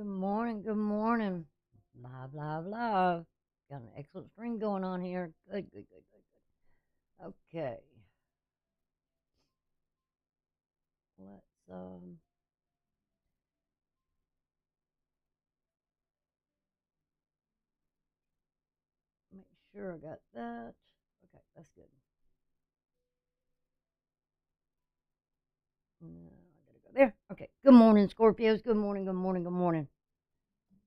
Good morning, good morning. Live, live, live. Got an excellent stream going on here. Good, good, good, good, good. Okay. Let's make sure I got that. Okay, that's good. I gotta go there. Okay. Good morning, Scorpios. Good morning, good morning, good morning.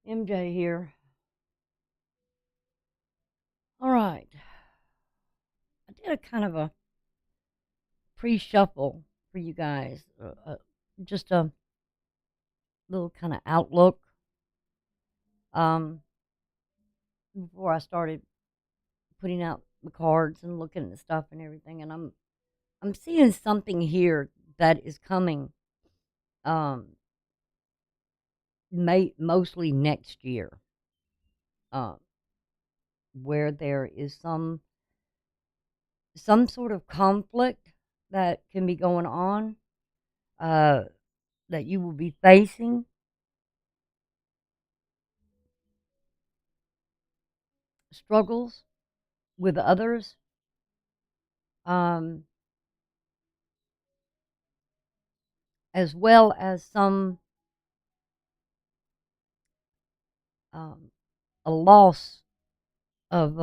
MJ here. All right. I did a kind of a pre-shuffle for you guys. Just a little kind of outlook. Um, before I started putting out the cards and looking at the stuff and everything, and I'm seeing something here that is coming, um, mostly next year, um, where there is some sort of conflict that can be going on, uh, that you will be facing, struggles with others, um, as well as some um, a loss of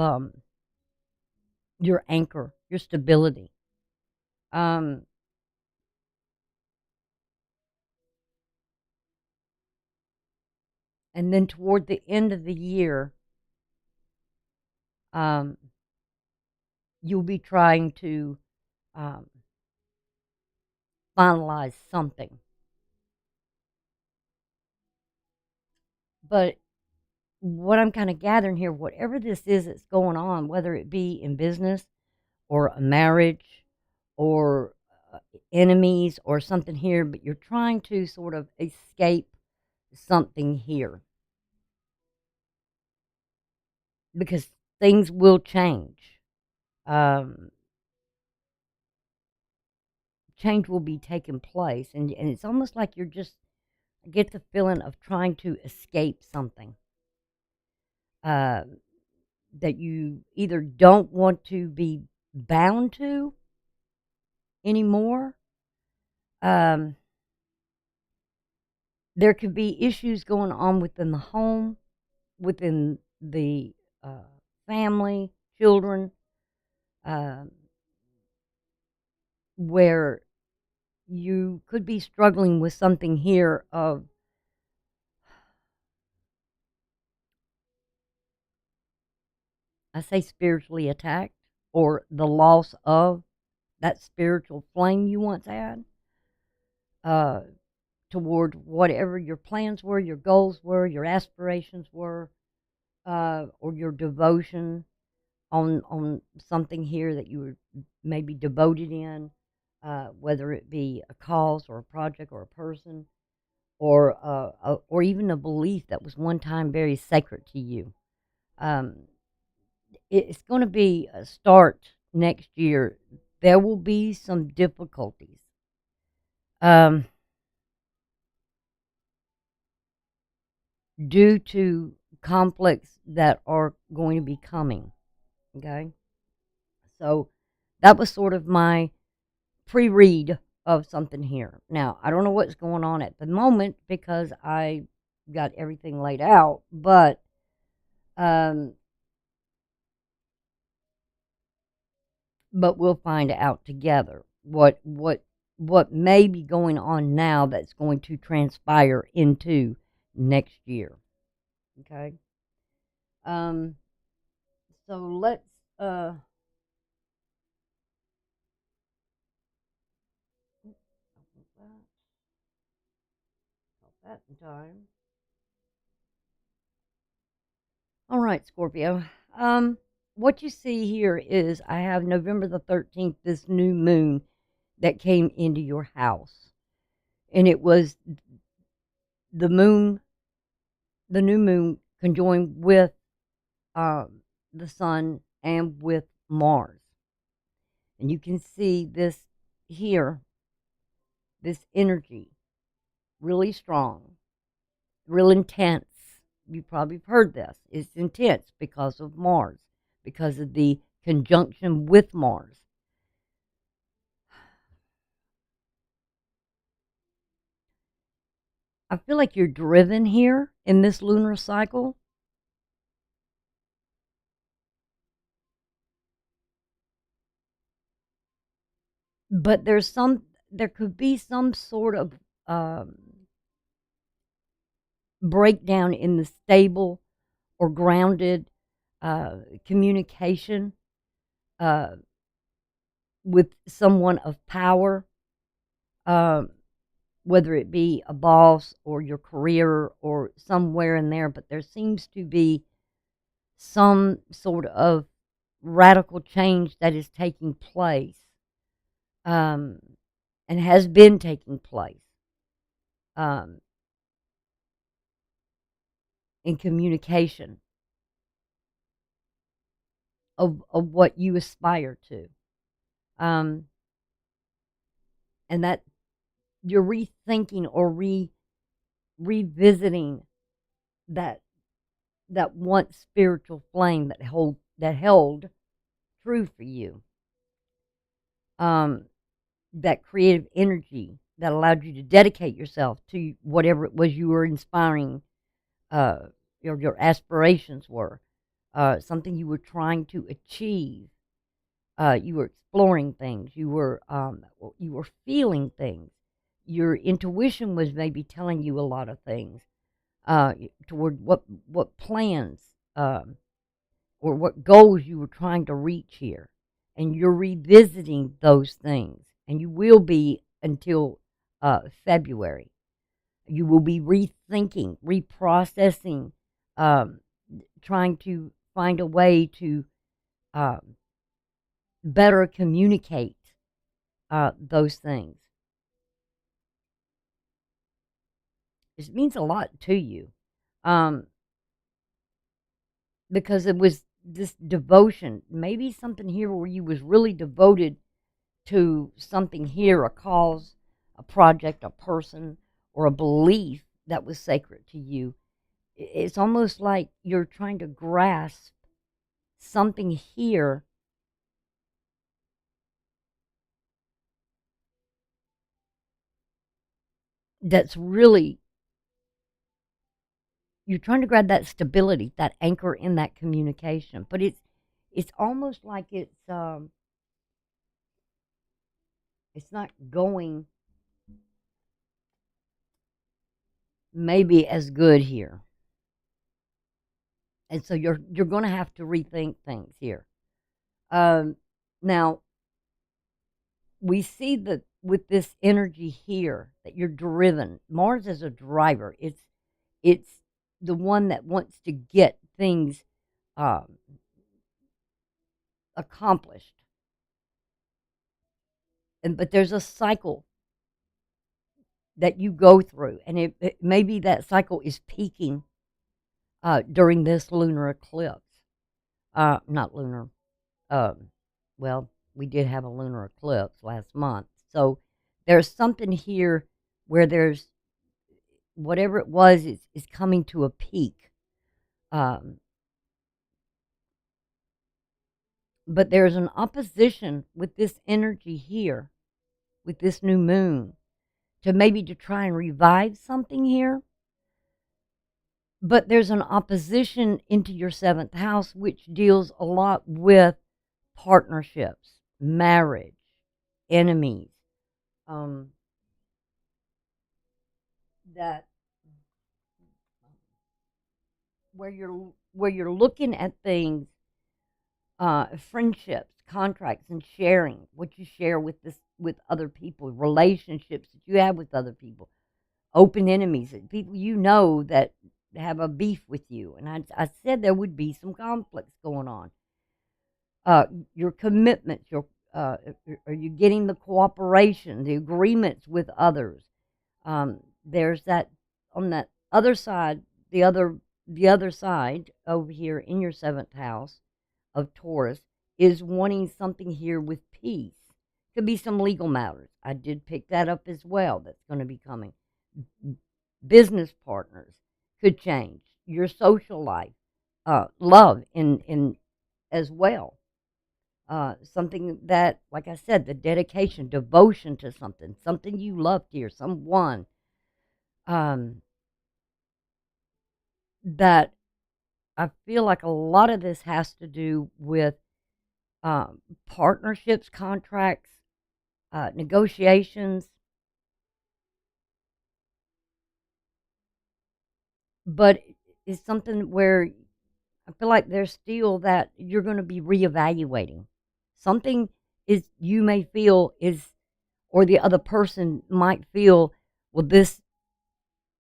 your anchor, your stability. Um, and then toward the end of the year, um, you'll be trying to um, finalize something. But what I'm kind of gathering here, whatever this is that's going on, whether it be in business or a marriage or enemies or something here, but you're trying to sort of escape something here because things will change. Um, Change will be taking place, and it's almost like you're just I get the feeling of trying to escape something. Uh, that you either don't want to be bound to anymore. Um, there could be issues going on within the home, within the family, children, um, where you could be struggling with something here of, I say, spiritually attacked or the loss of that spiritual flame you once had. Uh, Toward whatever your plans were, your goals were, your aspirations were, or your devotion on something here that you were maybe devoted in, whether it be a cause or a project or a person, or even a belief that was one time very sacred to you. Um, it's going to be a start next year. There will be some difficulties. Um, Due to conflicts that are going to be coming. Okay. So that was sort of my pre read of something here. Now, I don't know what's going on at the moment because I got everything laid out, um, but we'll find out together what may be going on now that's going to transpire into next year. Okay. Um, so let's uh that in time. All right, Scorpio. What you see here is I have November the 13th, this new moon that came into your house. And it was the moon, the new moon conjoined with the sun and with Mars. And you can see this here, this energy, really strong, real intense. You probably have heard this. It's intense because of Mars, because of the conjunction with Mars. I feel like you're driven here in this lunar cycle. But there could be some sort of um, breakdown in the stable or grounded communication uh, with someone of power, uh, whether it be a boss or your career or somewhere in there. But there seems to be some sort of radical change that is taking place, um, and has been taking place, um, in communication of what you aspire to. Um, and that you're rethinking or revisiting that once spiritual flame that held true for you. That creative energy that allowed you to dedicate yourself to whatever it was you were inspiring, your aspirations were, something you were trying to achieve. You were exploring things. You were feeling things. Your intuition was maybe telling you a lot of things, toward what plans, or what goals you were trying to reach here, and you're revisiting those things, and you will be until February. You will be rethinking, reprocessing, um, trying to find a way to um, better communicate those things. It means a lot to you, um, because it was this devotion, maybe something here where you was really devoted to something here, a cause, a project, a person, or a belief that was sacred to you. It's almost like you're trying to grasp something here that's really, you're trying to grab that stability, that anchor in that communication. But it's almost like it's not going maybe as good here. And so you're going to have to rethink things here. Um, Now, we see that with this energy here that you're driven. Mars is a driver. It's the one that wants to get things um, accomplished. But there's a cycle that you go through, and maybe that cycle is peaking during this lunar eclipse. Not lunar. Um, well, we did have a lunar eclipse last month, so there's something here where there's whatever it was is coming to a peak. Um, but there's an opposition with this energy here, with this new moon, to maybe to try and revive something here. But there's an opposition into your seventh house, which deals a lot with partnerships, marriage, enemies. Um, that where you're looking at things, friendships, contracts, and sharing what you share with other people, relationships that you have with other people, open enemies, people you know that have a beef with you. And I said there would be some conflicts going on. Your commitments, are you getting the cooperation, the agreements with others? There's that on that other side, the other side over here in your seventh house of Taurus is wanting something here with peace. Could be some legal matters. I did pick that up as well. That's going to be coming. Business partners. could change. Your social life, love in as well. Something that, like I said, the dedication, devotion to something, something you love dear, someone um, that I feel like a lot of this has to do with partnerships, contracts, negotiations, but it's something where I feel like there's still that you're going to be reevaluating. Something is you may feel is, or the other person might feel, well, this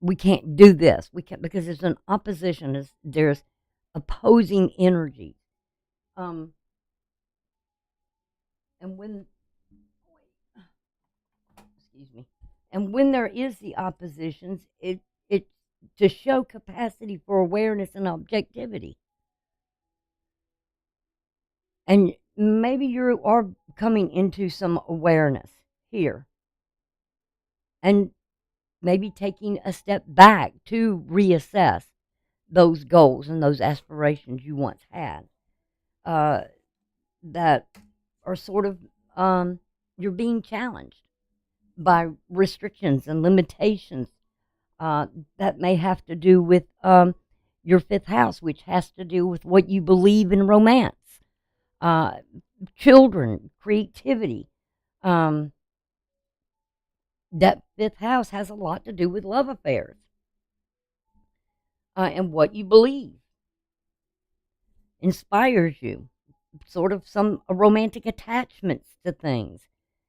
we can't do this. We can't because there's an opposition. There's opposing energy. Um, and when excuse me, and when there is the oppositions, it to show capacity for awareness and objectivity. And maybe you are coming into some awareness here, and maybe taking a step back to reassess those goals and those aspirations you once had. Uh, that are sort of you're being challenged by restrictions and limitations that may have to do with your fifth house, which has to do with what you believe in romance, uh, children, creativity. Um, that fifth house has a lot to do with love affairs and what you believe inspires you, sort of some romantic attachments to things.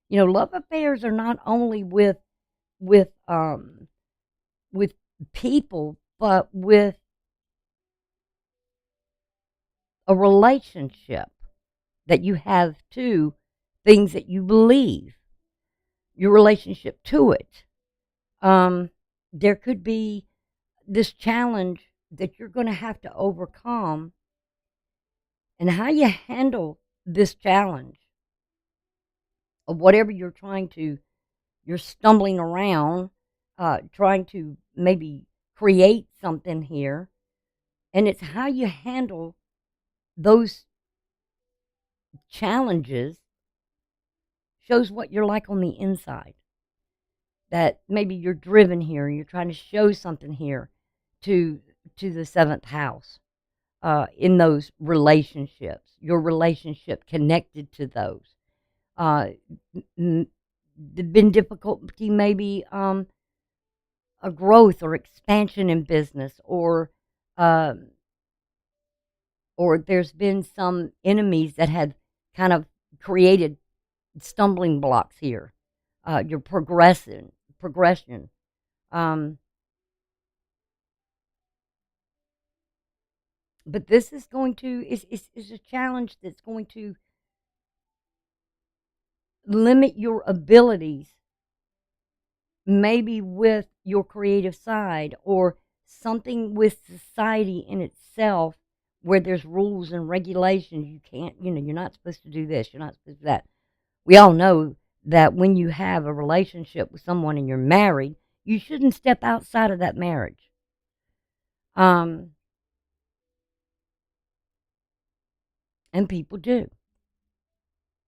You know, love affairs are not only with with people, but with a relationship that you have to things that you believe, your relationship to it. There could be this challenge that you're going to have to overcome, and how you handle this challenge of whatever you're stumbling around, trying to maybe create something here, and it's how you handle those challenges shows what you're like on the inside. That maybe you're driven here, and you're trying to show something here to the seventh house in those relationships, your relationship connected to those. Uh, been difficulty maybe a growth or expansion in business, um, or there's been some enemies that had kind of created stumbling blocks here. Your progression. Um, but this is going to is a challenge that's going to limit your abilities, maybe with your creative side or something with society in itself, where there's rules and regulations. You can't, you're not supposed to do this. You're not supposed to do that. We all know that when you have a relationship with someone and you're married, you shouldn't step outside of that marriage. Um, and people do.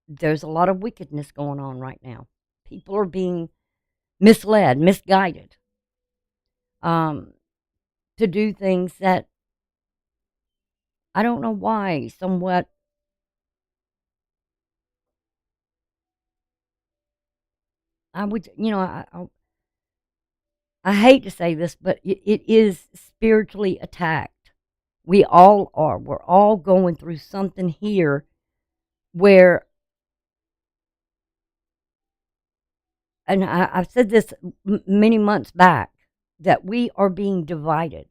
There's a lot of wickedness going on right now. People are being misled, misguided, um, to do things that I don't know why, somewhat. I would, I hate to say this, but it is spiritually attacked. We all are. We're all going through something here where, and I've said this many months back, that we are being divided.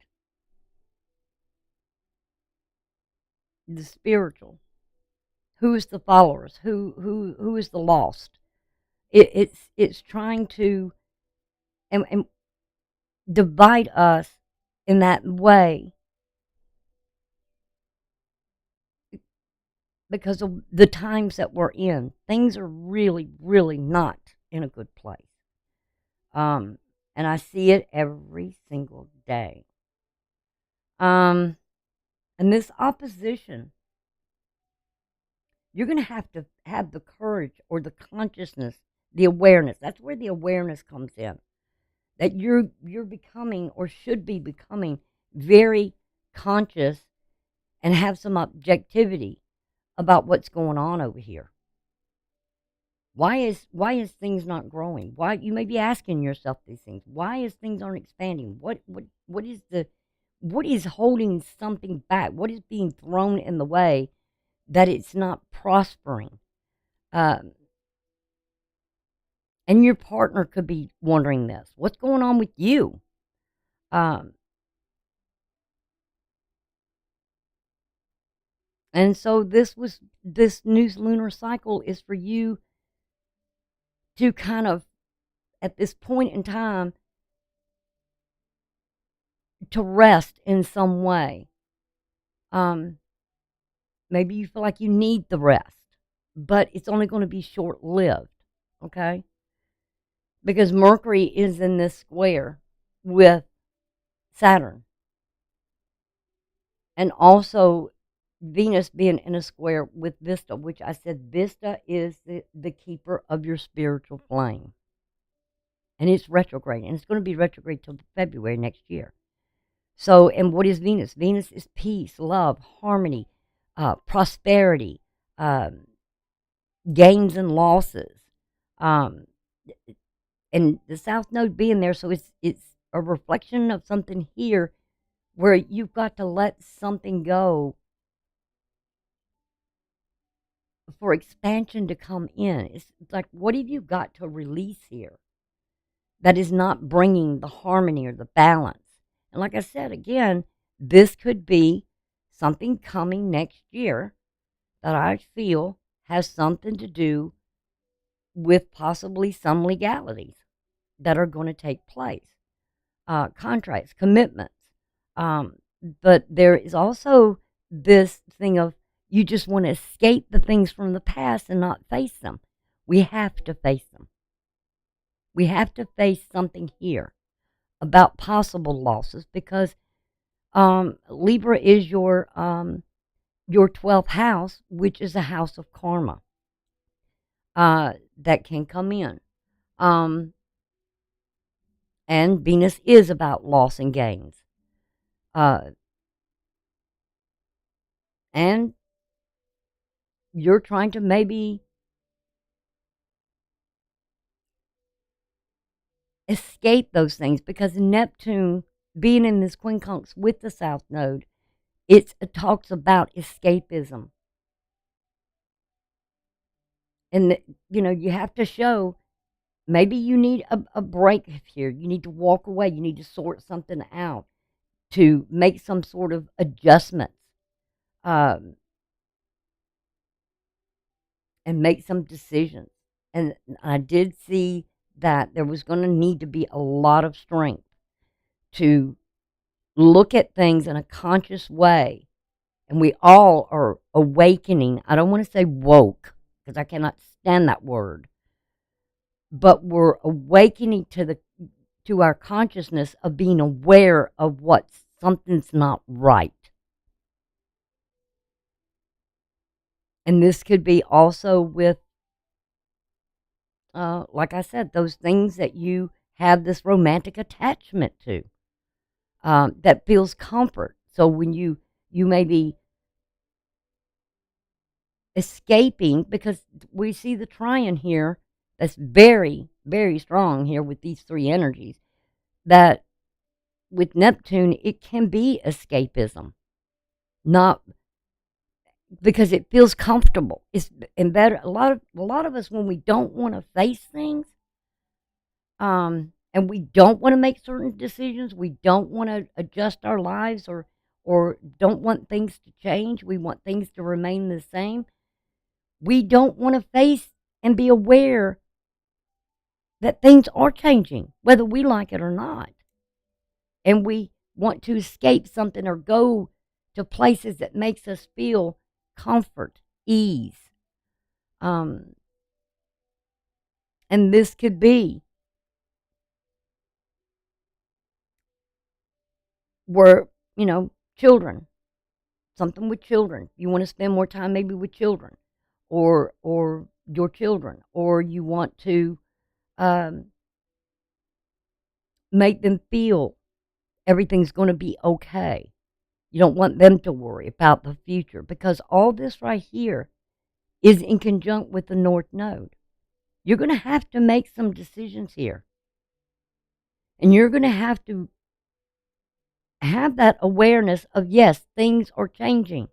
The spiritual, who is the followers, who is the lost. It's trying to and divide us in that way because of the times that we're in. Things are really, really not in a good place. And I see it every single day. And this opposition, you're going to have the courage or the consciousness, the awareness. That's where the awareness comes in. That you're becoming or should be becoming very conscious and have some objectivity about what's going on over here. Why is things not growing? Why, you may be asking yourself these things. Why is things aren't expanding? What is holding something back? What is being thrown in the way that it's not prospering? And your partner could be wondering this. What's going on with you? And so this new lunar cycle is for you to kind of, at this point in time, to rest in some way. Maybe you feel like you need the rest, but it's only going to be short-lived, okay? Because Mercury is in this square with Saturn. And also Venus being in a square with Vesta, which I said Vesta is the keeper of your spiritual flame. And it's retrograde, and it's going to be retrograde till February next year. So, and what is Venus? Venus is peace, love, harmony, prosperity, gains and losses, and the South Node being there, so it's a reflection of something here where you've got to let something go for expansion to come in. It's like, what have you got to release here that is not bringing the harmony or the balance? And like I said, again, this could be something coming next year that I feel has something to do with possibly some legalities that are going to take place, contracts, commitments. But there is also this thing of you just want to escape the things from the past and not face them. We have to face them. We have to face something here about possible losses because Libra is your 12th house, which is a house of karma that can come in. And Venus is about loss and gains. And you're trying to maybe escape those things because Neptune being in this quincunx with the South Node, it talks about escapism. And, you have to show maybe you need a break here. You need to walk away. You need to sort something out to make some sort of adjustments and make some decisions. And I did see that there was going to need to be a lot of strength to look at things in a conscious way. And we all are awakening. I don't want to say woke because I cannot stand that word. But we're awakening to our consciousness of being aware of what something's not right. And this could be also with, like I said, those things that you have this romantic attachment to that feels comfort. So when you may be escaping, because we see the trine here that's very, very strong here with these three energies, that with Neptune, it can be escapism. Not because it feels comfortable. It's and better. A lot of us, when we don't want to face things, and we don't want to make certain decisions, we don't want to adjust our lives, or don't want things to change. We want things to remain the same. We don't want to face and be aware that things are changing, whether we like it or not. And we want to escape something or go to places that makes us feel comfort, ease. And this could be where, children, something with children. You want to spend more time maybe with children, or your children, or you want to um, make them feel everything's going to be okay. You don't want them to worry about the future, because all this right here is in conjunct with the North Node. You're going to have to make some decisions here. And you're going to have that awareness of, yes, things are changing.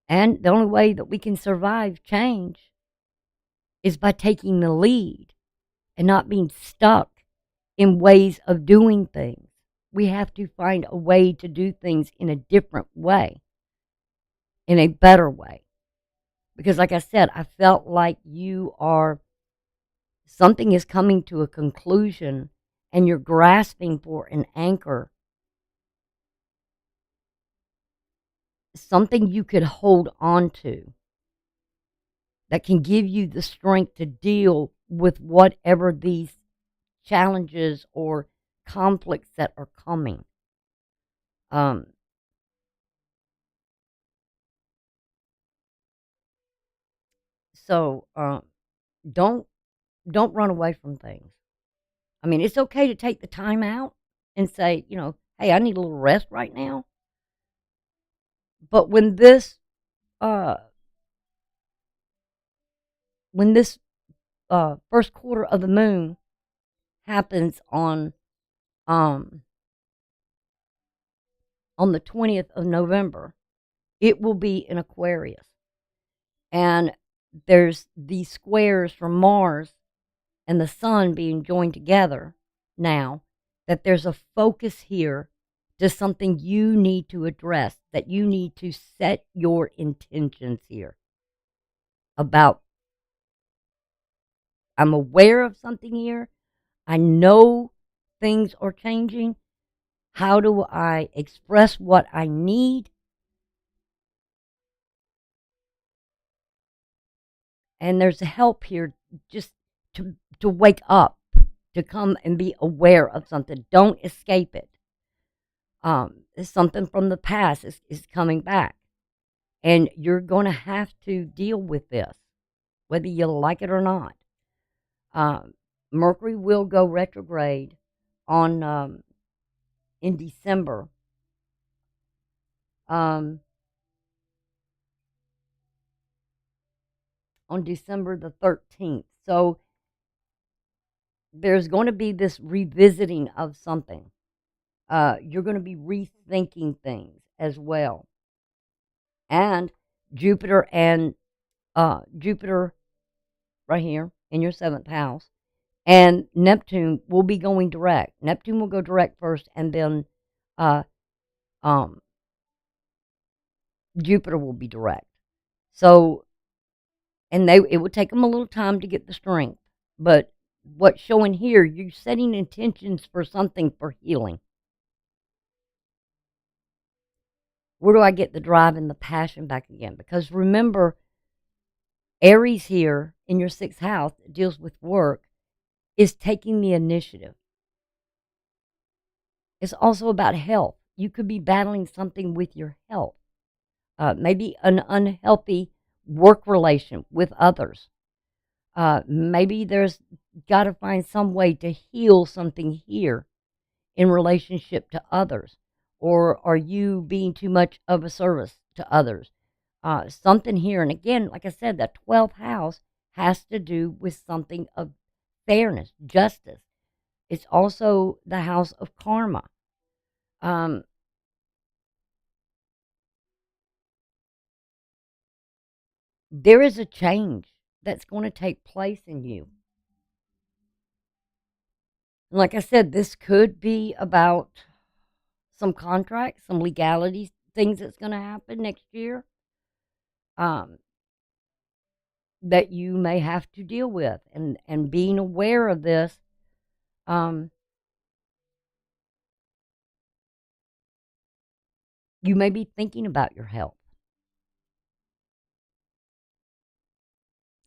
And the only way that we can survive change is by taking the lead and not being stuck in ways of doing things. We have to find a way to do things in a different way, in a better way. Because, like I said, I felt like something is coming to a conclusion and you're grasping for an anchor, something you could hold on to that can give you the strength to deal with whatever these challenges or conflicts that are coming. Um, so don't don't run away from things. I mean, it's okay to take the time out and say, hey, I need a little rest right now. But uh, when this first quarter of the moon happens um, on the 20th of November, it will be in Aquarius. And there's these squares from Mars and the sun being joined together now, that there's a focus here to something you need to address, that you need to set your intentions here about. I'm aware of something here. I know things are changing. How do I express what I need? And there's help here just to wake up, to come and be aware of something. Don't escape it. It's something from the past is coming back. And you're going to have to deal with this, whether you like it or not. Um, Mercury will go retrograde in December. On December the 13th. So there's going to be this revisiting of something. You're going to be rethinking things as well. And Jupiter right here in your 7th house, and Neptune will be going direct. Neptune will go direct first, and then uh, um, Jupiter will be direct. So, and it will take them a little time to get the strength. But what's showing here, you're setting intentions for something for healing. Where do I get the drive and the passion back again? Because remember, Aries here in your 6th house that deals with work is taking the initiative. It's also about health. You could be battling something with your health. Maybe an unhealthy work relation with others. Maybe there's got to find some way to heal something here in relationship to others. Or are you being too much of a service to others? Something here. And again, like I said, that 12th house has to do with something of fairness, justice. It's also the house of karma. There is a change that's going to take place in you. And like I said, this could be about some contracts, some legalities, things that's going to happen next year um, that you may have to deal with. And being aware of this, um, you may be thinking about your health.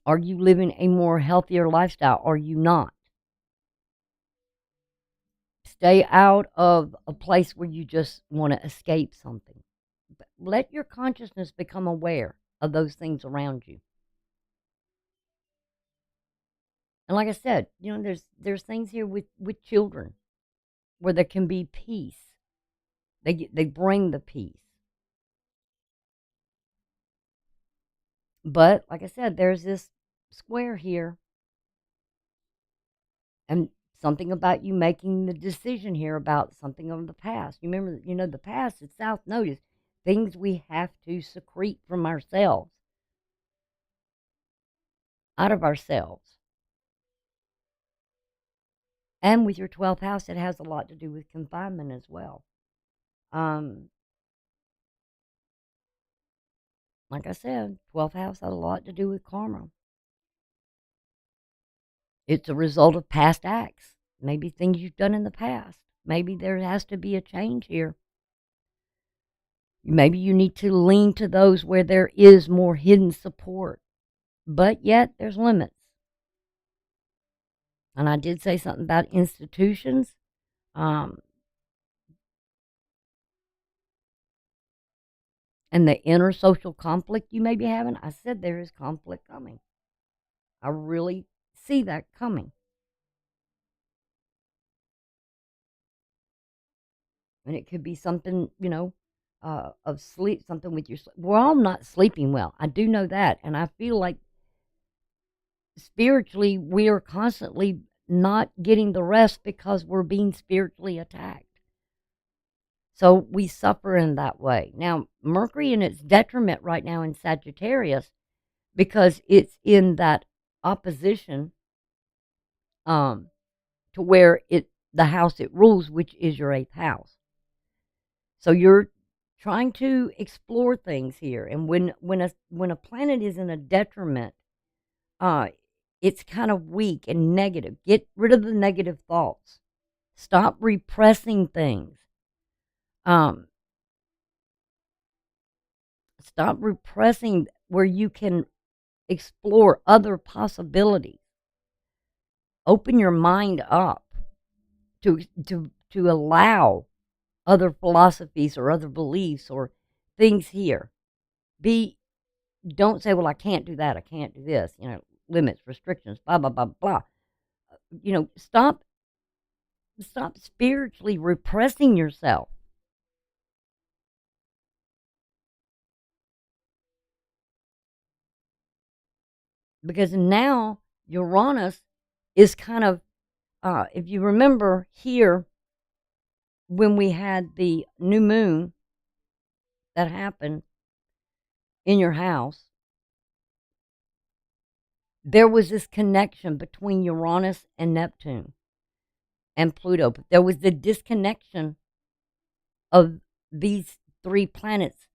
Are you living a more healthier lifestyle? Are you not? Stay out of a place where you just want to escape something. Let your consciousness become aware of those things around you. And like I said, there's things here with children where there can be peace. They bring the peace. But like I said, there's this square here, and something about you making the decision here about something of the past. You remember, the past is South Node is things we have to secrete from ourselves, out of ourselves. And with your 12th house, it has a lot to do with confinement as well. Like I said, 12th house has a lot to do with karma. It's a result of past acts, maybe things you've done in the past. Maybe there has to be a change here. Maybe you need to lean to those where there is more hidden support, but yet there's limits. And I did say something about institutions. And the inner social conflict you may be having. I said there is conflict coming. I really see that coming. And it could be something, of sleep, something with your sleep. We're all not sleeping well. I do know that. And I feel like spiritually, we are constantly not getting the rest because we're being spiritually attacked. So we suffer in that way. Now, Mercury in its detriment right now in Sagittarius, because it's in that opposition to where the house it rules, which is your 8th house. So you're trying to explore things here, and when a planet is in a detriment, it's kind of weak and negative. Get rid of the negative thoughts. Stop repressing things. Stop repressing where you can explore other possibilities. Open your mind up to allow other philosophies or other beliefs or things here. Don't say, well, I can't do that, I can't do this, limits, restrictions, blah, blah, blah, blah. Stop spiritually repressing yourself. Because now Uranus is kind of, if you remember here, when we had the new moon that happened in your house, there was this connection between Uranus and Neptune and Pluto. But there was the disconnection of these 3 planets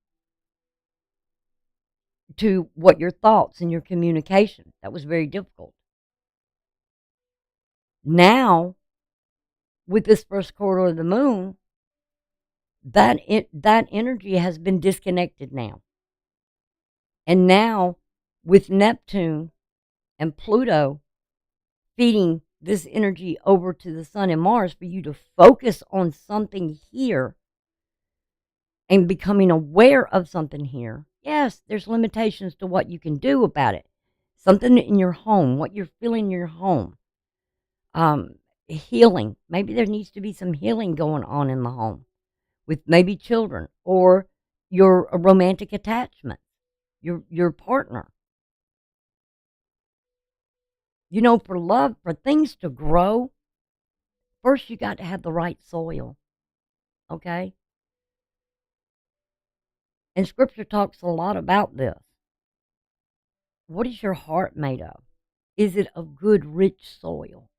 to what your thoughts and your communication. That was very difficult. Now, with this first quarter of the moon, that energy has been disconnected now. And now, with Neptune and Pluto feeding this energy over to the Sun and Mars for you to focus on something here and becoming aware of something here. Yes, there's limitations to what you can do about it. Something in your home, what you're feeling in your home. Healing. Maybe there needs to be some healing going on in the home with maybe children or your romantic attachment, your partner. For love, for things to grow, first you got to have the right soil, okay? And Scripture talks a lot about this. What is your heart made of? Is it of good, rich soil,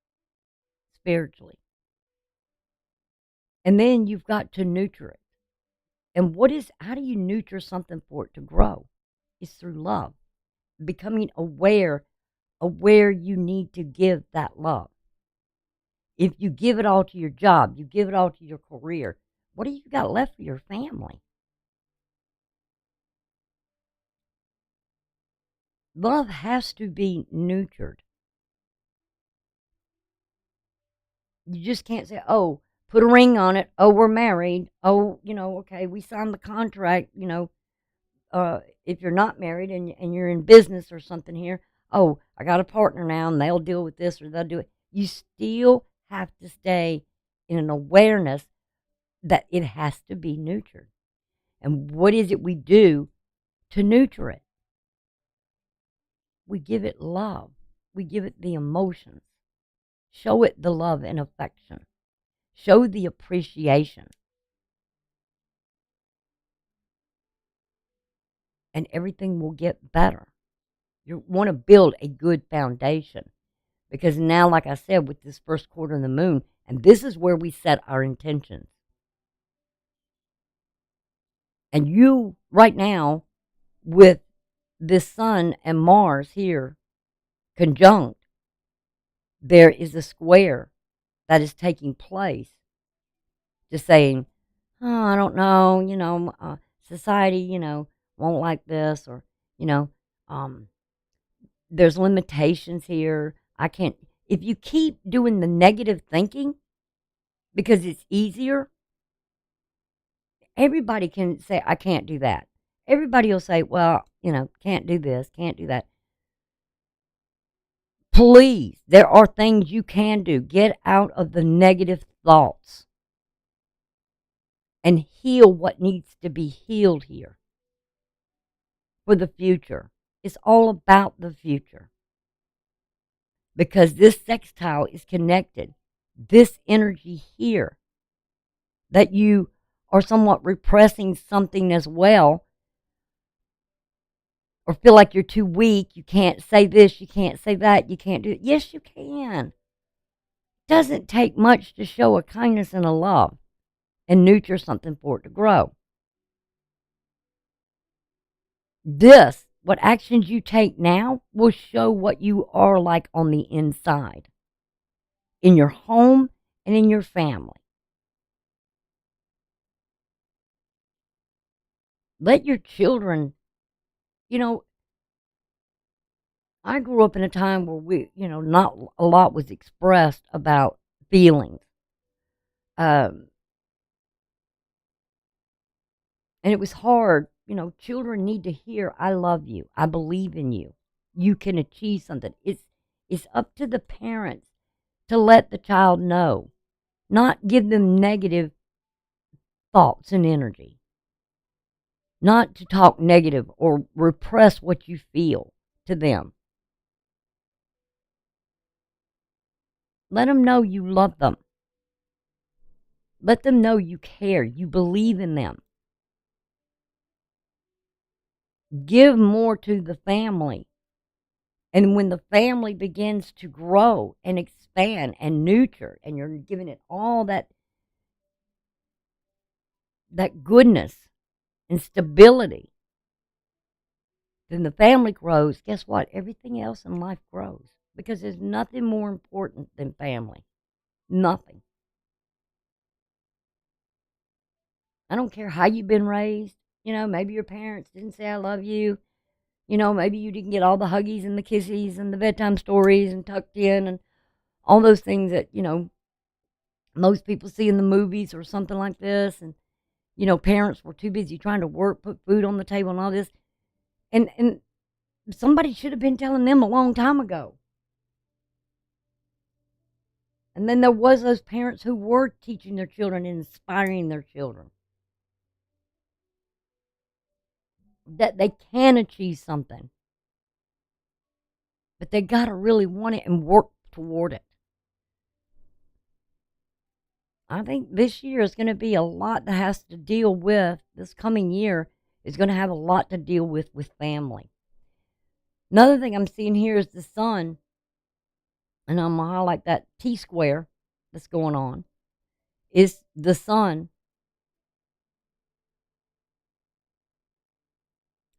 spiritually? And then you've got to nurture it. And how do you nurture something for it to grow? It's through love, becoming aware of where you need to give that love. If you give it all to your job, you give it all to your career, what do you got left for your family? Love has to be nurtured. You just can't say, oh, put a ring on it. Oh, we're married. Oh, okay, we signed the contract. If you're not married and you're in business or something here, oh, I got a partner now and they'll deal with this or they'll do it. You still have to stay in an awareness that it has to be nurtured. And what is it we do to nurture it? We give it love. We give it the emotions. Show it the love and affection. Show the appreciation. And everything will get better. You want to build a good foundation. Because now, like I said, with this first quarter of the moon, and this is where we set our intentions. And you, right now, with this Sun and Mars here conjunct, there is a square that is taking place, just saying, oh, I don't know, society, won't like this, or, you know, um, there's limitations here. I can't, if you keep doing the negative thinking because it's easier, everybody can say, I can't do that. Everybody will say, well, can't do this, can't do that. Please, there are things you can do. Get out of the negative thoughts and heal what needs to be healed here for the future. It's all about the future because this sextile is connected. This energy here that you are somewhat repressing something as well, or feel like you're too weak, you can't say this, you can't say that, you can't do it. Yes, you can. Doesn't take much to show a kindness and a love and nurture something for it to grow. What actions you take now will show what you are like on the inside, in your home and in your family. Let your children, I grew up in a time where not a lot was expressed about feelings. And it was hard. Children need to hear, I love you. I believe in you. You can achieve something. It's up to the parents to let the child know, not give them negative thoughts and energy, not to talk negative or repress what you feel to them. Let them know you love them. Let them know you care, you believe in them. Give more to the family. And when the family begins to grow and expand and nurture, and you're giving it all that goodness and stability, then the family grows. Guess what? Everything else in life grows because there's nothing more important than family. Nothing. I don't care how you've been raised. Maybe your parents didn't say I love you. Maybe you didn't get all the huggies and the kisses and the bedtime stories and tucked in and all those things that, most people see in the movies or something like this. And, parents were too busy trying to work, put food on the table and all this. And somebody should have been telling them a long time ago. And then there was those parents who were teaching their children and inspiring their children that they can achieve something. But they got to really want it and work toward it. I think this year is going to be a lot that has to deal with, this coming year is going to have a lot to deal with family. Another thing I'm seeing here is the sun, and I'm going to highlight that T-square that's going on, is the sun.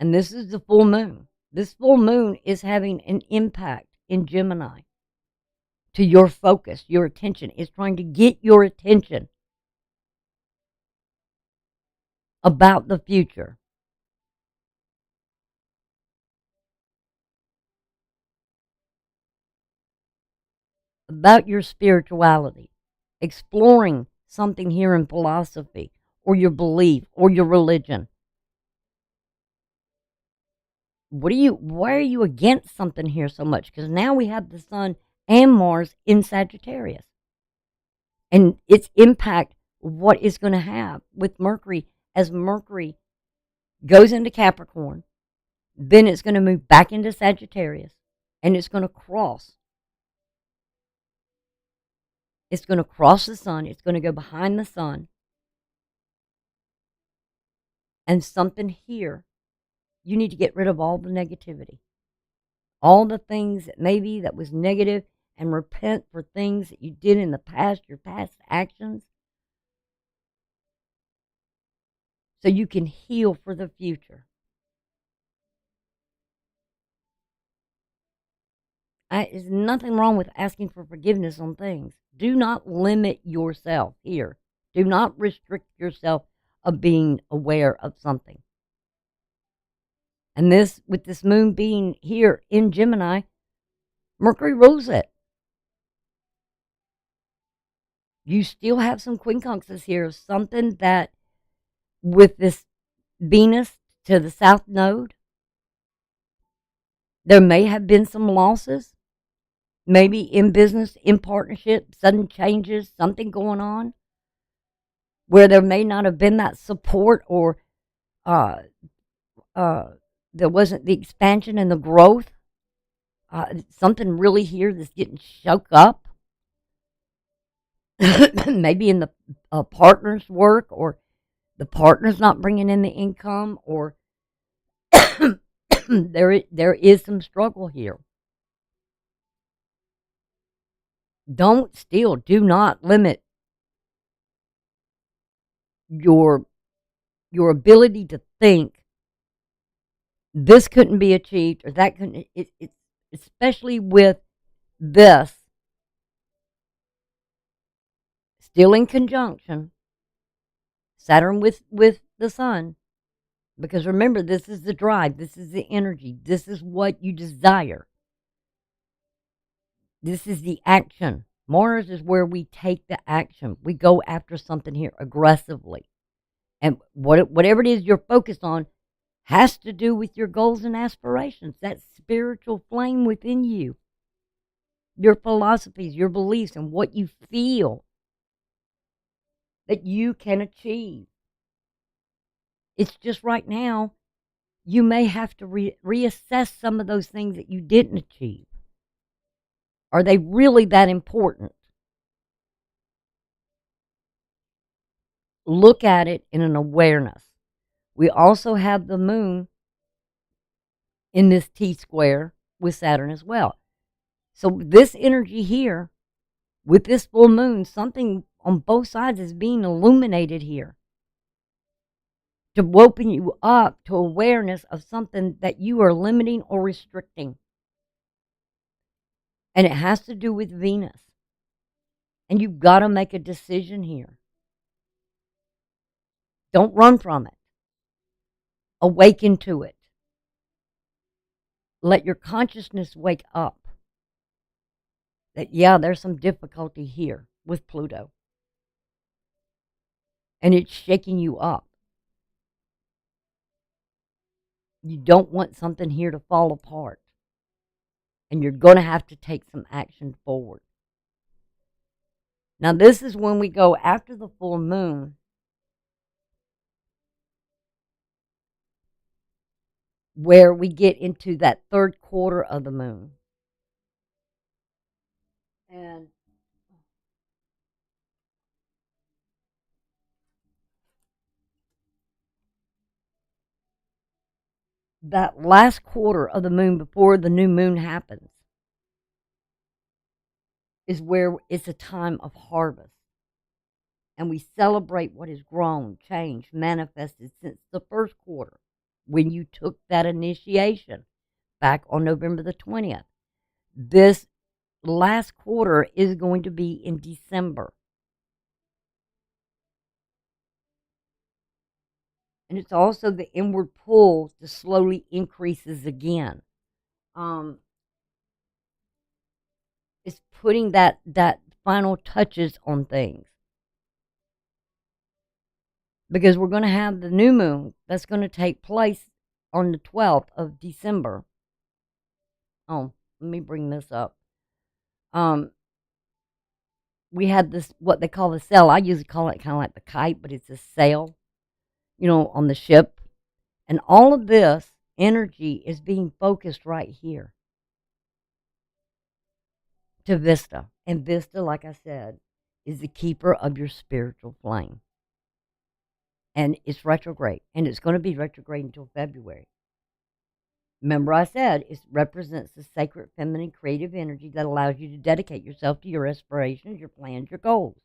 And this is the full moon. This full moon is having an impact in Gemini to your focus, your attention. It's trying to get your attention about the future, about your spirituality, exploring something here in philosophy or your belief or your religion? Why are you against something here so much? Because now we have the sun and Mars in Sagittarius. And its impact, what it's going to have with Mercury, as Mercury goes into Capricorn, then it's going to move back into Sagittarius, and it's going to cross. It's going to cross the sun. It's going to go behind the sun. And something here, you need to get rid of all the negativity. All the things that maybe that was negative, and repent for things that you did in the past, your past actions, so you can heal for the future. There's nothing wrong with asking for forgiveness on things. Do not limit yourself here. Do not restrict yourself of being aware of something. And this, with this moon being here in Gemini, Mercury rules it. You still have some quincunxes here of something that, with this Venus to the south node, there may have been some losses. Maybe in business, in partnership, sudden changes, something going on where there may not have been that support, or there wasn't the expansion and the growth. Something really here that's getting shook up. Maybe in the partner's work, or the partner's not bringing in the income, or there is some struggle here. Do not limit your ability to think this couldn't be achieved or that couldn't. It's especially with this still in conjunction Saturn with the sun, because remember, this is the drive, this is the energy, this is what you desire. This is the action. Mars is where we take the action. We go after something here aggressively. And whatever it is you're focused on has to do with your goals and aspirations, that spiritual flame within you, your philosophies, your beliefs, and what you feel that you can achieve. It's just right now, you may have to reassess some of those things that you didn't achieve. Are they really that important? Look at it in an awareness. We also have the moon in this T-square with Saturn as well. So this energy here, with this full moon, something on both sides is being illuminated here to open you up to awareness of something that you are limiting or restricting. And it has to do with Venus. And you've got to make a decision here. Don't run from it. Awaken to it. Let your consciousness wake up. That, yeah, there's some difficulty here with Pluto. And it's shaking you up. You don't want something here to fall apart. And you're going to have to take some action forward. Now, this is when we go after the full moon. Where we get into that third quarter of the moon. And that last quarter of the moon before the new moon happens is where it's a time of harvest. And we celebrate what has grown, changed, manifested since the first quarter, when you took that initiation back on November the 20th. This last quarter is going to be in December. And it's also the inward pull to slowly increases again. It's putting that final touches on things. because we're going to have the new moon that's going to take place on the 12th of December. Oh, let me bring this up. We had this, what they call the sail. I usually call it kind of like the kite, but it's a sail, on the ship. And all of this energy is being focused right here to Vista. And Vista, like I said, is the keeper of your spiritual flame. And it's retrograde. And it's going to be retrograde until February. Remember, I said it represents the sacred feminine creative energy that allows you to dedicate yourself to your aspirations, your plans, your goals.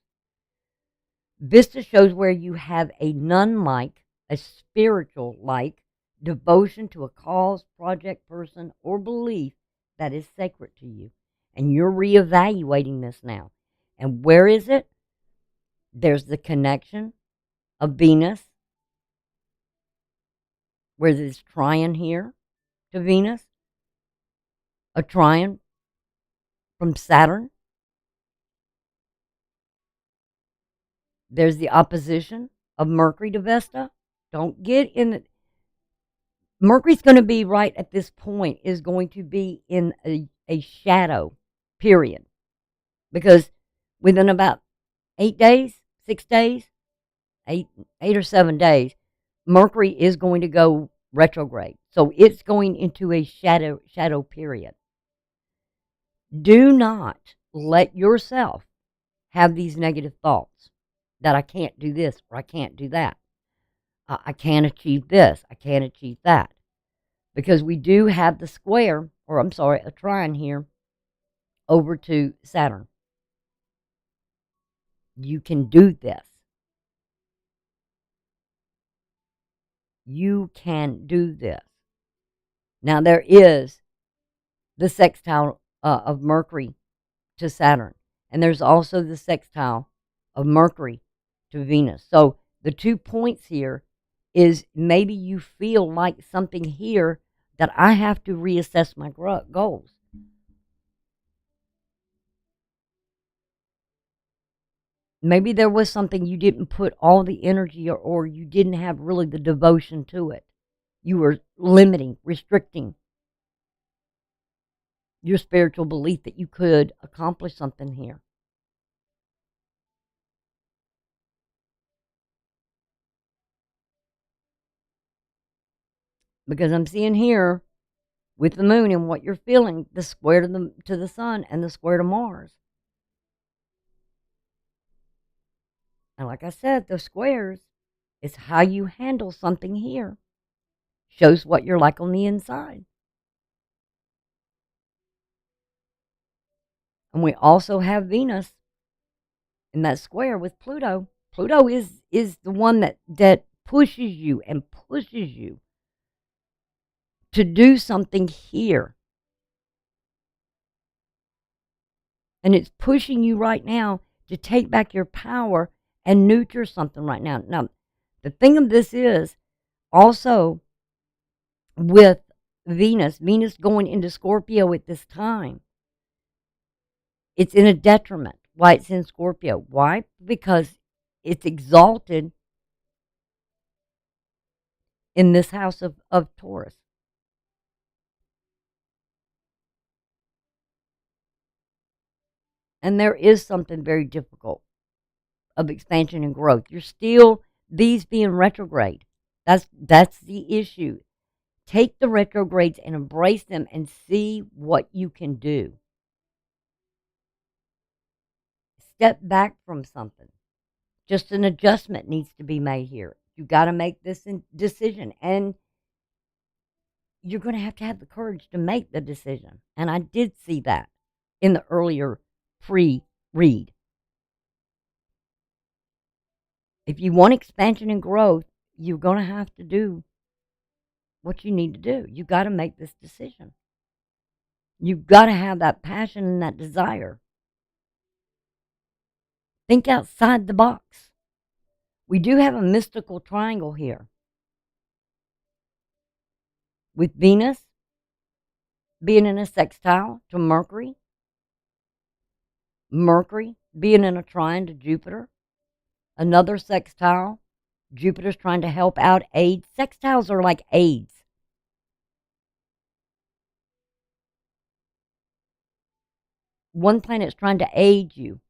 Vista shows where you have a nun-like, a spiritual-like devotion to a cause, project, person, or belief that is sacred to you. And you're reevaluating this now. And where is it? There's the connection of Venus, where there's trine here to Venus, a trine from Saturn. There's the opposition of Mercury to Vesta. Don't get in the... Mercury's going to be right at this point, is going to be in a shadow period. Because within about 8 days, 6 days, 8 or 7 days, Mercury is going to go retrograde. So it's going into a shadow period. Do not let yourself have these negative thoughts that I can't do this or I can't do that. I can't achieve this. I can't achieve that. Because we do have the square, or I'm sorry, a trine here over to Saturn. You can do this. You can do this. Now, there is the sextile of Mercury to Saturn. And there's also the sextile of Mercury to Venus. So the 2 points here is maybe you feel like something here that I have to reassess my goals. Maybe there was something you didn't put all the energy or you didn't have really the devotion to it. You were limiting, restricting your spiritual belief that you could accomplish something here. Because I'm seeing here with the moon and what you're feeling, the square to the sun and the square to Mars. And like I said, the squares is how you handle something here. Shows what you're like on the inside. And we also have Venus in that square with Pluto. Pluto is the one that pushes you and pushes you to do something here. And it's pushing you right now to take back your power and nurture something right now. Now, the thing of this is also with Venus going into Scorpio at this time, it's in a detriment. Why it's in Scorpio? Why? Because it's exalted in this house of Taurus. And there is something very difficult of expansion and growth. You're still, these being retrograde. That's the issue. Take the retrogrades and embrace them and see what you can do. Step back from something. Just an adjustment needs to be made here. You got to make this decision, and you're going to have the courage to make the decision. And I did see that in the earlier pre-read. If you want expansion and growth, you're going to have to do what you need to do. You got to make this decision. You've got to have that passion and that desire. Think outside the box. We do have a mystical triangle here with Venus being in a sextile to Mercury, Mercury being in a trine to Jupiter, another sextile Jupiter's trying to help out, aid. Sextiles are like aids. One planet's trying to aid you.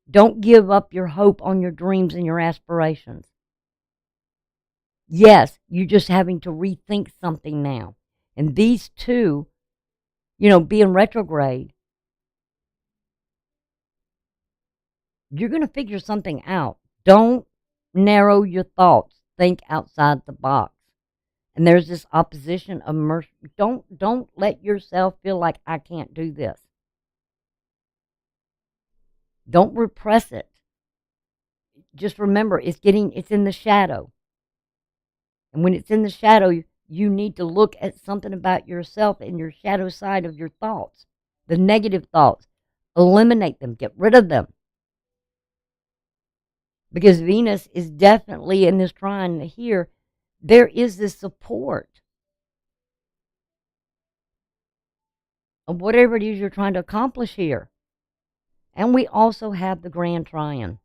Don't give up your hope on your dreams and your aspirations. Yes, you're just having to rethink something now. And these two, being retrograde, you're going to figure something out. Don't narrow your thoughts. Think outside the box. And there's this opposition of mercy. Don't let yourself feel like I can't do this. Don't repress it. Just remember, it's in the shadow. And when it's in the shadow, you need to look at something about yourself in your shadow side of your thoughts. The negative thoughts. Eliminate them. Get rid of them. Because Venus is definitely in this trine here. There is this support of whatever it is you're trying to accomplish here. And we also have the Grand Trine.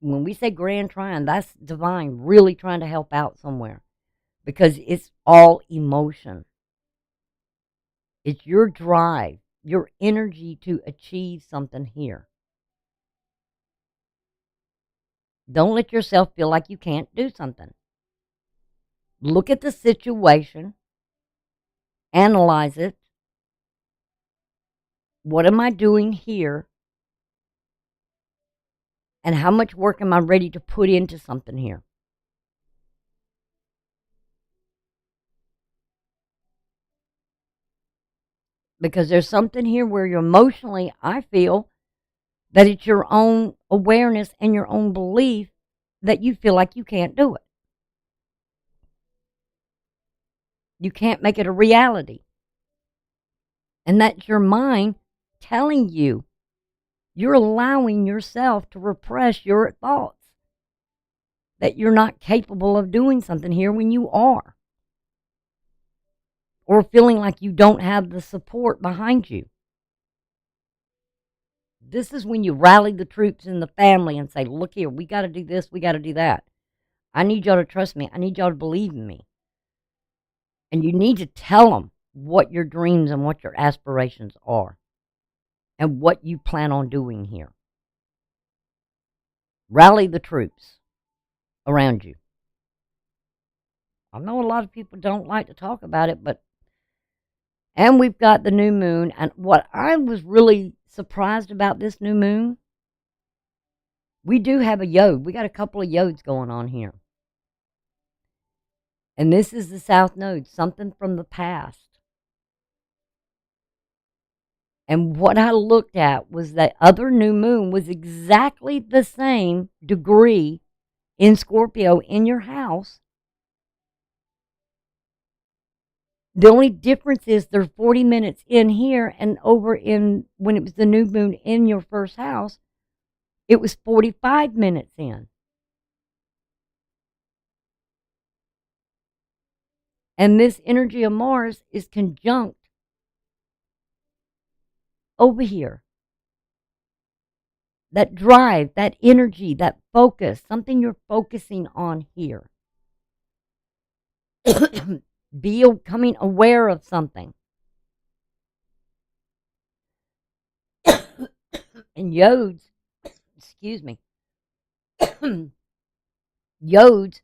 When we say Grand Trine, that's divine really trying to help out somewhere. Because it's all emotion. It's your drive, your energy to achieve something here. Don't let yourself feel like you can't do something. Look at the situation. Analyze it. What am I doing here? And how much work am I ready to put into something here? Because there's something here where you're emotionally, I feel, that it's your own awareness and your own belief that you feel like you can't do it. You can't make it a reality. And that's your mind telling you. You're allowing yourself to repress your thoughts that you're not capable of doing something here when you are. Or feeling like you don't have the support behind you. This is when you rally the troops in the family and say, look here, we got to do this, we got to do that. I need y'all to trust me. I need y'all to believe in me. And you need to tell them what your dreams and what your aspirations are. And what you plan on doing here. Rally the troops around you. I know a lot of people don't like to talk about it, and we've got the new moon. And what I was really surprised about this new moon, we do have a yod. We got a couple of yods going on here. And this is the South Node, something from the past. And what I looked at was that other new moon was exactly the same degree in Scorpio in your house. The only difference is there's 40 minutes in here, and over in, when it was the new moon in your first house, it was 45 minutes in. And this energy of Mars is conjunct over here. That drive, that energy, that focus, something you're focusing on here. Becoming aware of something. And yods, excuse me, yods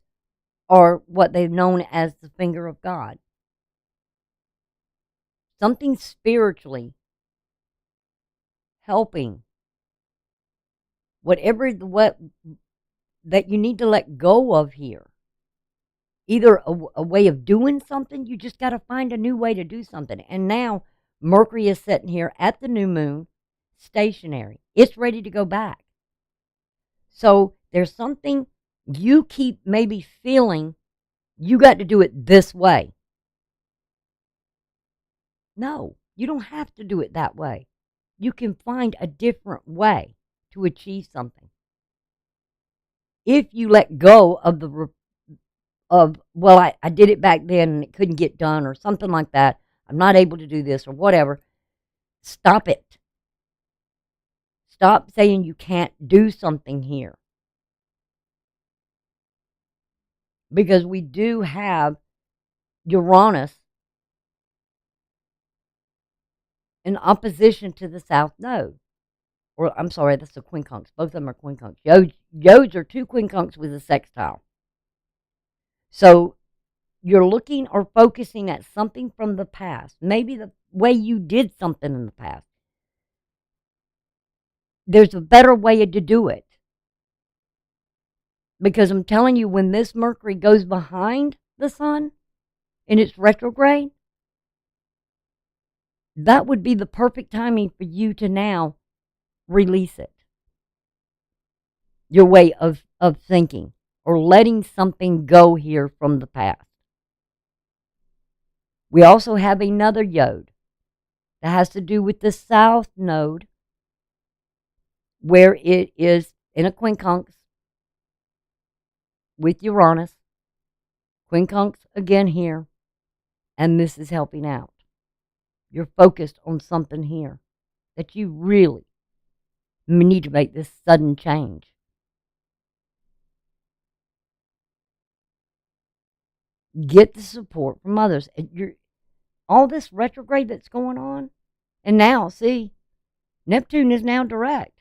are what they've known as the finger of God. Something spiritually helping. Whatever that you need to let go of here. Either a way of doing something, you just got to find a new way to do something. And now Mercury is sitting here at the new moon, stationary. It's ready to go back. So there's something you keep maybe feeling you got to do it this way. No, you don't have to do it that way. You can find a different way to achieve something. If you let go of I did it back then and it couldn't get done or something like that. I'm not able to do this or whatever. Stop it. Stop saying you can't do something here. Because we do have Uranus in opposition to the South Node. Or, I'm sorry, that's the quincunx. Both of them are quincunx. Yodes are two quincunx with a sextile. So you're looking or focusing at something from the past. Maybe the way you did something in the past. There's a better way to do it. Because I'm telling you, when this Mercury goes behind the sun in its retrograde, that would be the perfect timing for you to now release it. Your way of thinking or letting something go here from the past. We also have another Yod that has to do with the South Node, where it is in a quincunx with Uranus. Quincunx again here, and this is helping out. You're focused on something here that you really need to make this sudden change. Get the support from others. All this retrograde that's going on, and now, see, Neptune is now direct.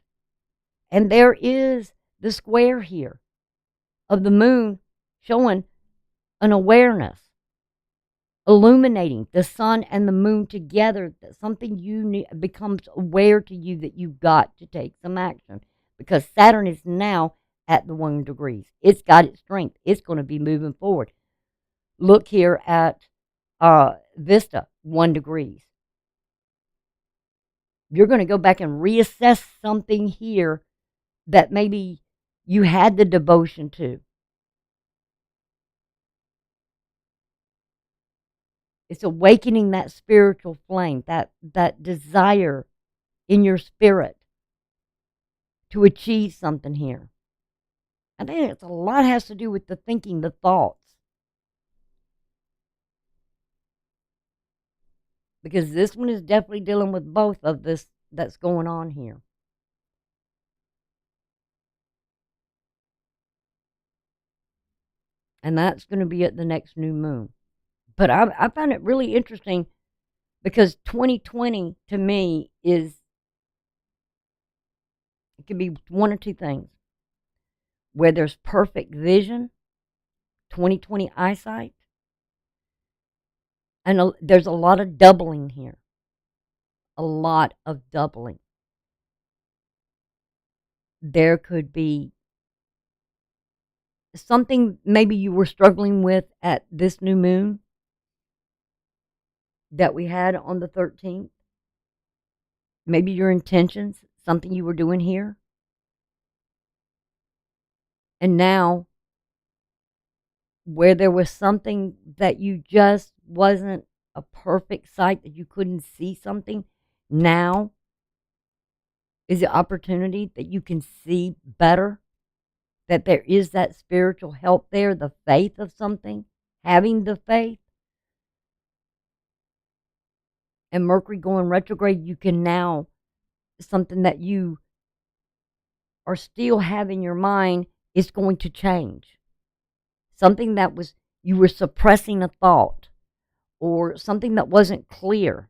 And there is the square here of the moon showing an awareness, illuminating the sun and the moon together, that something you need becomes aware to you that you've got to take some action, because Saturn is now at the 1 degrees. It's got its strength. It's going to be moving forward. Look here at Vista, 1 degrees. You're going to go back and reassess something here that maybe you had the devotion to. It's awakening that spiritual flame, that desire in your spirit to achieve something here. I think it's a lot has to do with the thinking, the thoughts. Because this one is definitely dealing with both of this that's going on here. And that's going to be at the next new moon. But I found it really interesting because 2020 to me it could be one or two things. Where there's perfect vision, 2020 eyesight, and there's a lot of doubling here. A lot of doubling. There could be something maybe you were struggling with at this new moon that we had on the 13th. Maybe your intentions, something you were doing here. And now, where there was something that you just wasn't a perfect sight, that you couldn't see something, now is the opportunity that you can see better, that there is that spiritual help there, the faith of something, having the faith. And Mercury going retrograde, you can now, something that you are still have in your mind is going to change. Something that was, you were suppressing a thought or something that wasn't clear.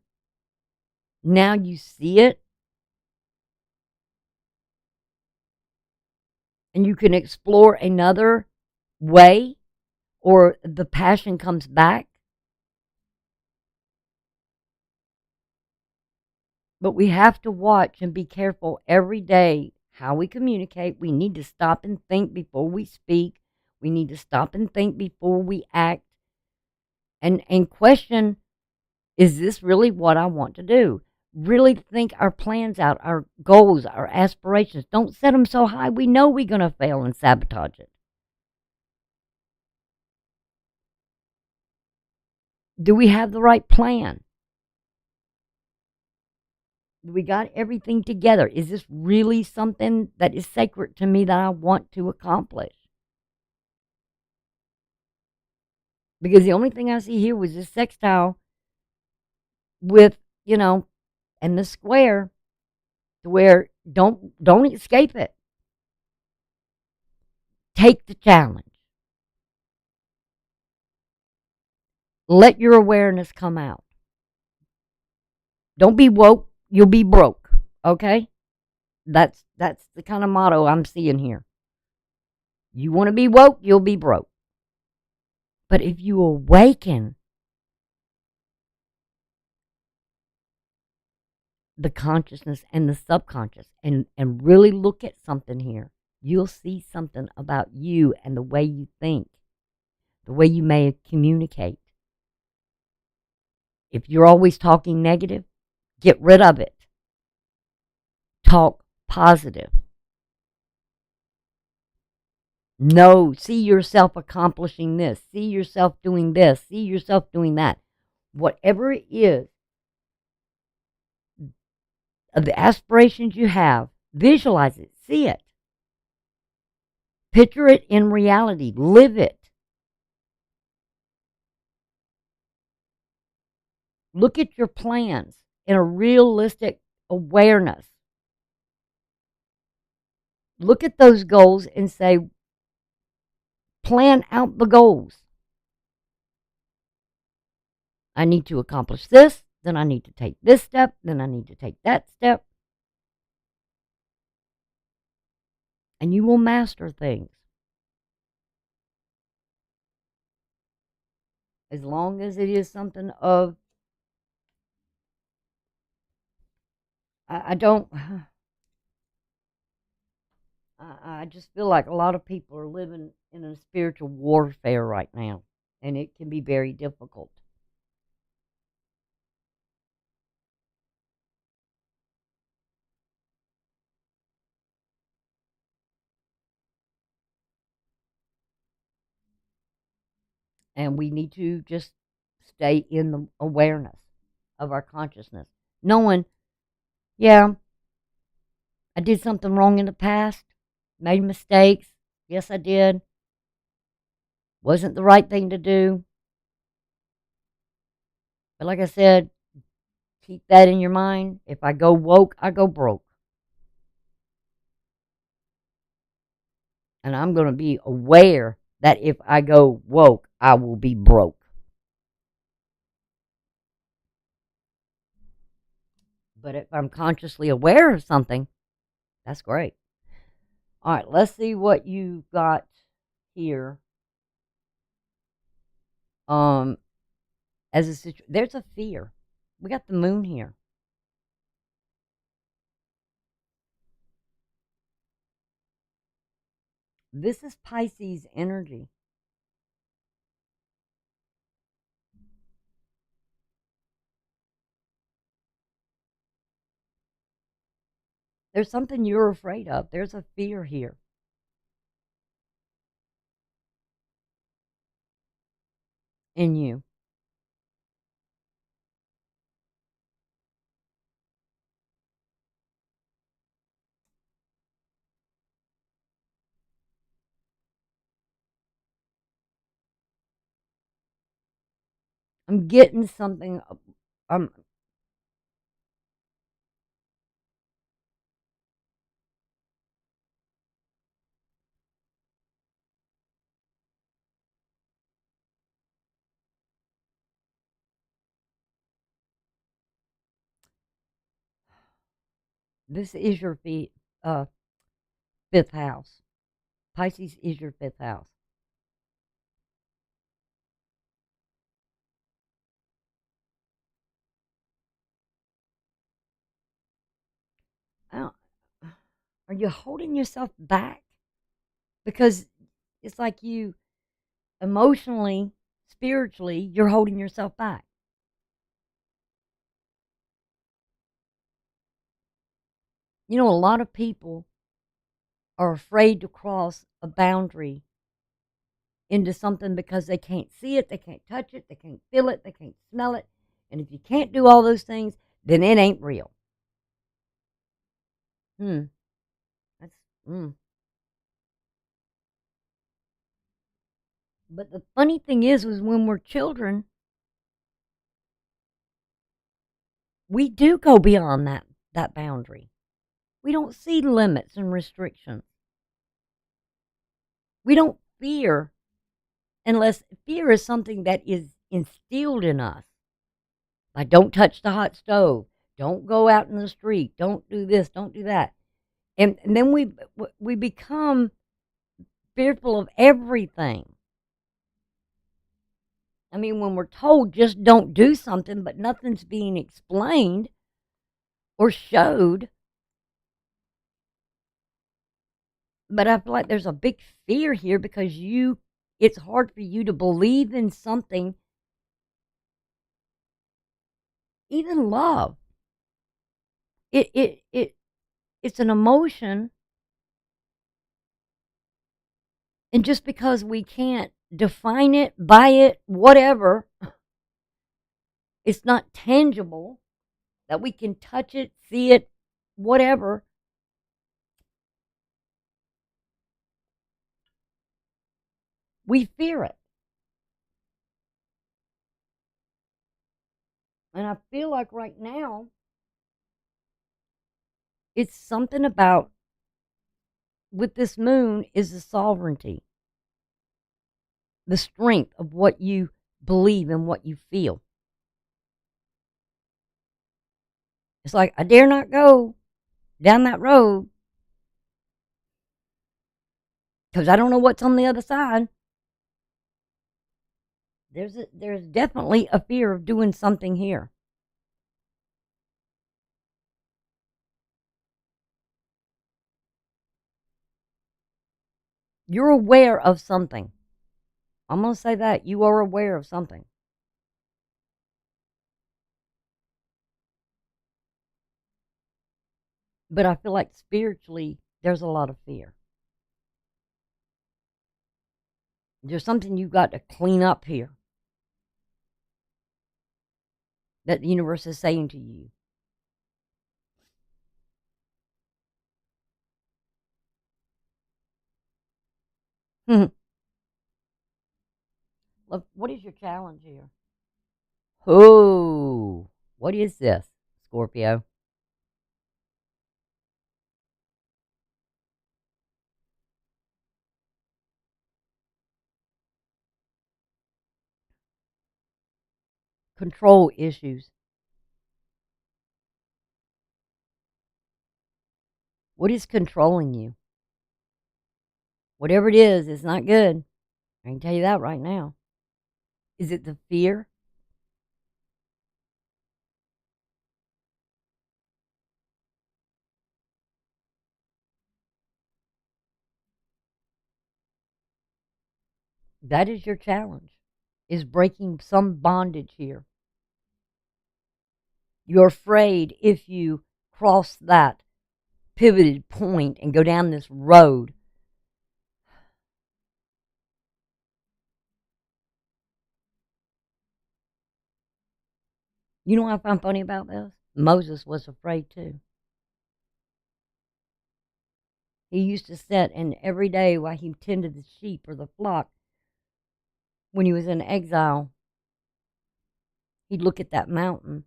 Now you see it. And you can explore another way, or the passion comes back. But we have to watch and be careful every day how we communicate. We need to stop and think before we speak. We need to stop and think before we act. And question, is this really what I want to do? Really think our plans out, our goals, our aspirations. Don't set them so high we know we're going to fail and sabotage it. Do we have the right plan? We got everything together. Is this really something that is sacred to me that I want to accomplish? Because the only thing I see here was this sextile with, and the square, to where Don't escape it. Take the challenge. Let your awareness come out. Don't be woke, you'll be broke. Okay? That's the kind of motto I'm seeing here. You want to be woke, you'll be broke. But if you awaken the consciousness and the subconscious and really look at something here, you'll see something about you and the way you think, the way you may communicate. If you're always talking negative, get rid of it. Talk positive. No, see yourself accomplishing this. See yourself doing this. See yourself doing that. Whatever it is, of the aspirations you have, visualize it. See it. Picture it in reality. Live it. Look at your plans in a realistic awareness. Look at those goals and say, plan out the goals. I need to accomplish this, then I need to take this step, then I need to take that step. And you will master things. As long as it is something of, I don't, I just feel like a lot of people are living in a spiritual warfare right now, and it can be very difficult. And we need to just stay in the awareness of our consciousness, knowing, yeah, I did something wrong in the past, made mistakes. Yes, I did. Wasn't the right thing to do. But like I said, keep that in your mind. If I go woke, I go broke. And I'm going to be aware that if I go woke, I will be broke. But if I'm consciously aware of something, that's great. All right, let's see what you got here. As a there's a fear. We got the moon here. This is Pisces energy. There's something you're afraid of. There's a fear here. In you. I'm getting something. Um, this is your fifth house. Pisces is your fifth house. Are you holding yourself back? Because it's like you emotionally, spiritually, you're holding yourself back. You know, a lot of people are afraid to cross a boundary into something because they can't see it, they can't touch it, they can't feel it, they can't smell it. And if you can't do all those things, then it ain't real. That's But the funny thing is when we're children, we do go beyond that boundary. We don't see limits and restrictions. We don't fear unless fear is something that is instilled in us. Like, don't touch the hot stove. Don't go out in the street. Don't do this. Don't do that. And then we become fearful of everything. I mean, when we're told just don't do something, but nothing's being explained or showed. But I feel like there's a big fear here because it's hard for you to believe in something, even love. It's an emotion, and just because we can't define it, buy it, whatever, it's not tangible that we can touch it, see it, whatever. We fear it. And I feel like right now, it's something about with this moon is the sovereignty, the strength of what you believe and what you feel. It's like, I dare not go down that road because I don't know what's on the other side. There's definitely a fear of doing something here. You're aware of something. I'm going to say that. You are aware of something. But I feel like spiritually, there's a lot of fear. There's something you've got to clean up here that the universe is saying to you. Look, what is your challenge here? Oh, what is this, Scorpio? Control issues. What is controlling you? Whatever it is, it's not good. I can tell you that right now. Is it the fear? That is your challenge, is breaking some bondage here. You're afraid if you cross that pivoted point and go down this road. You know what I find funny about this? Moses was afraid too. He used to sit and every day while he tended the sheep or the flock, when he was in exile, he'd look at that mountain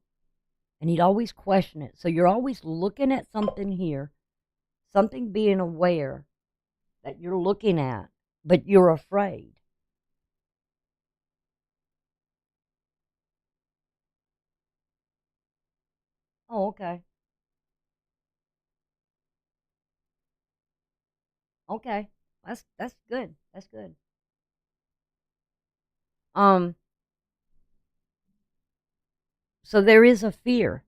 and he'd always question it. So you're always looking at something here, something being aware that you're looking at, but you're afraid. Oh, okay. Okay. That's good. That's good. Um so there is a fear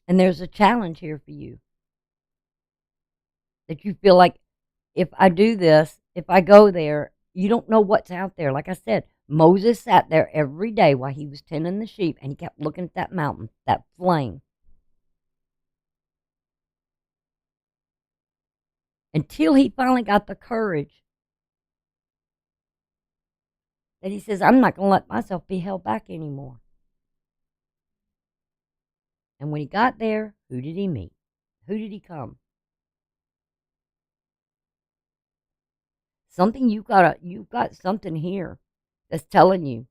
and there's a challenge here for you that you feel like if I do this, if I go there, you don't know what's out there. Like I said, Moses sat there every day while he was tending the sheep and he kept looking at that mountain, that flame, until he finally got the courage that he says, I'm not going to let myself be held back anymore. And when he got there, who did he meet? Who did he come? Something you've got something here that's telling you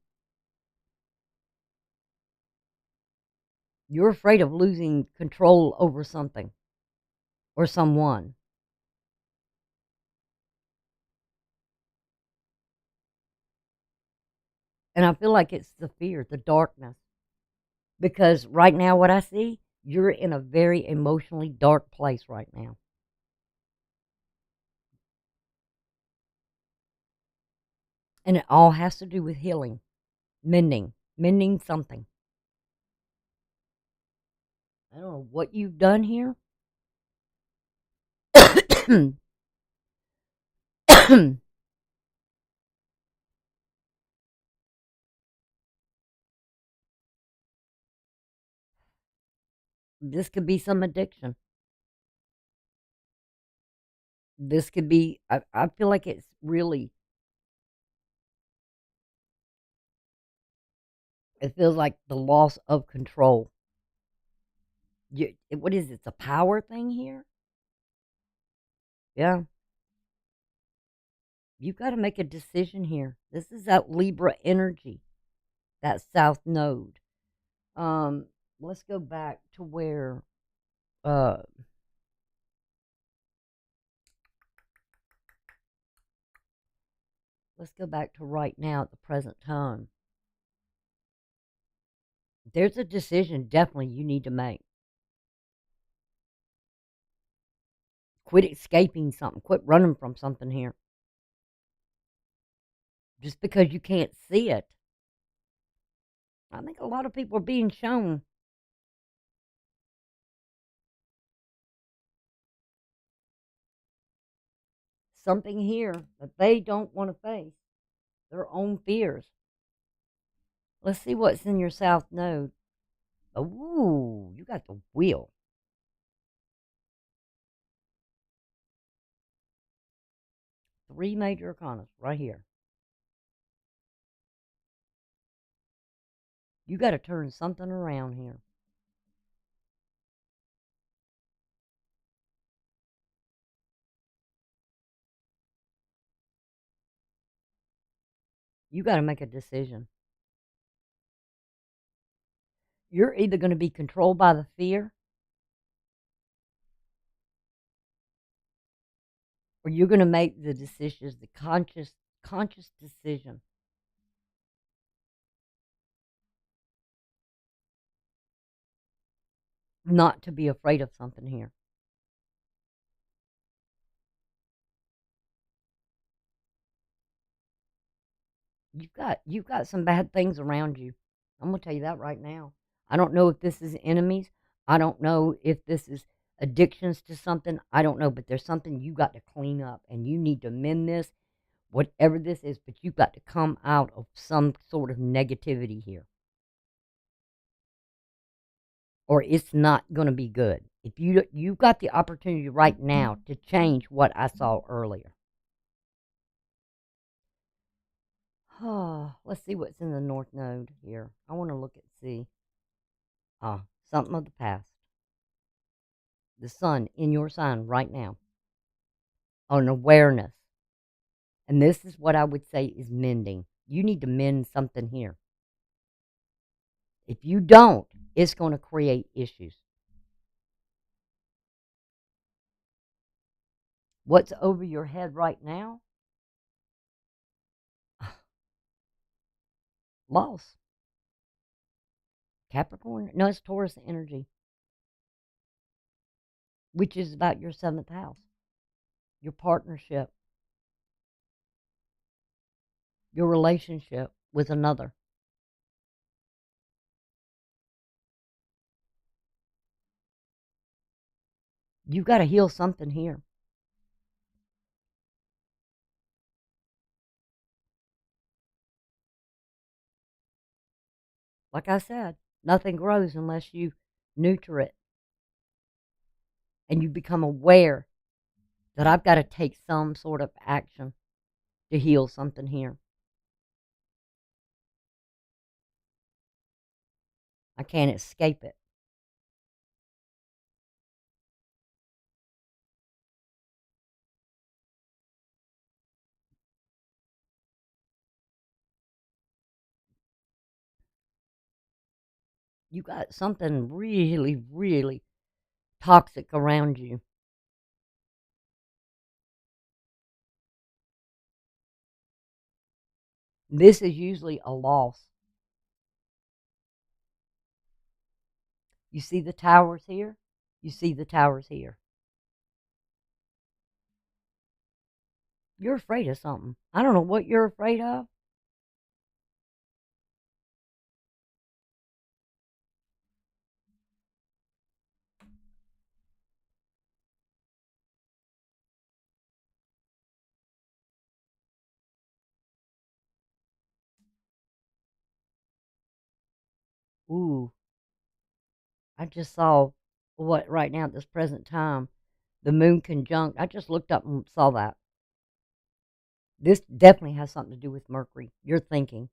You're afraid of losing control over something or someone. And I feel like it's the fear, the darkness. Because right now, what I see, you're in a very emotionally dark place right now. And it all has to do with healing, mending something. I don't know what you've done here. This could be some addiction. This could be, I feel like it's really, it feels like the loss of control. What is it? It's a power thing here? Yeah. You've got to make a decision here. This is that Libra energy, that South Node. Um, let's go back to where, uh, let's go back to right now at the present time. There's a decision definitely you need to make. Quit escaping something. Quit running from something here. Just because you can't see it. I think a lot of people are being shown something here that they don't want to face, their own fears. Let's see what's in your South Node. Ooh, you got the wheel. Three major arcanas right here. You got to turn something around here. You got to make a decision. You're either going to be controlled by the fear or you're going to make the decisions, the conscious decision not to be afraid of something here. You've got some bad things around you. I'm gonna tell you that right now. I don't know if this is enemies. I don't know if this is addictions to something. I don't know, but there's something you got to clean up, and you need to mend this, whatever this is. But you've got to come out of some sort of negativity here, or it's not going to be good. If you've got the opportunity right now to change what I saw earlier. Let's see what's in the North Node here. I want to look at see. Something of the past. The sun in your sign right now. An awareness. And this is what I would say is mending. You need to mend something here. If you don't, it's going to create issues. What's over your head right now? Loss. Capricorn? No, it's Taurus energy, which is about your seventh house, your partnership, your relationship with another. You've got to heal something here. Like I said, nothing grows unless you nurture it and you become aware that I've got to take some sort of action to heal something here. I can't escape it. You got something really, really toxic around you. This is usually a loss. You see the towers here? You see the towers here. You're afraid of something. I don't know what you're afraid of. Ooh, I just saw what right now at this present time, the moon conjunct. I just looked up and saw that. This definitely has something to do with Mercury. You're thinking.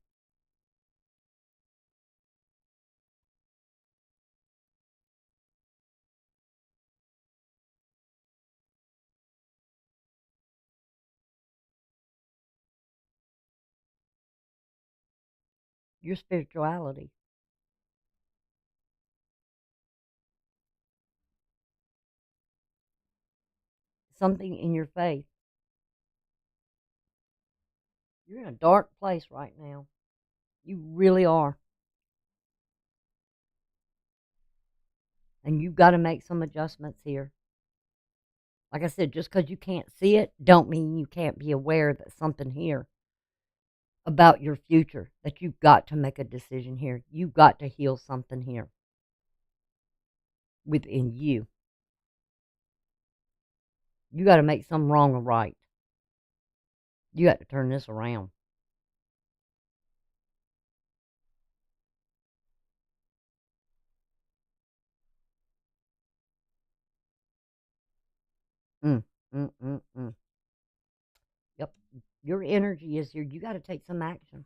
Your spirituality. Something in your faith. You're in a dark place right now. You really are. And you've got to make some adjustments here. Like I said, just because you can't see it, don't mean you can't be aware that something here about your future, that you've got to make a decision here. You've got to heal something here within you. You got to make some wrong or right. You got to turn this around. Mm, mm, mm, mm. Yep. Your energy is here. You got to take some action.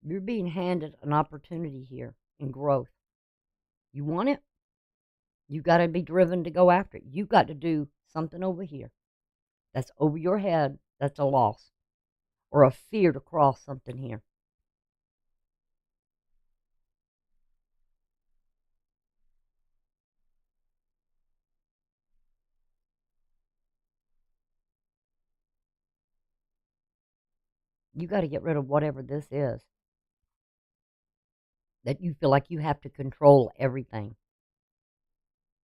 You're being handed an opportunity here in growth. You want it? You got to be driven to go after it. You got to do something over here that's over your head that's a loss or a fear to cross something here. You got to get rid of whatever this is that you feel like you have to control everything.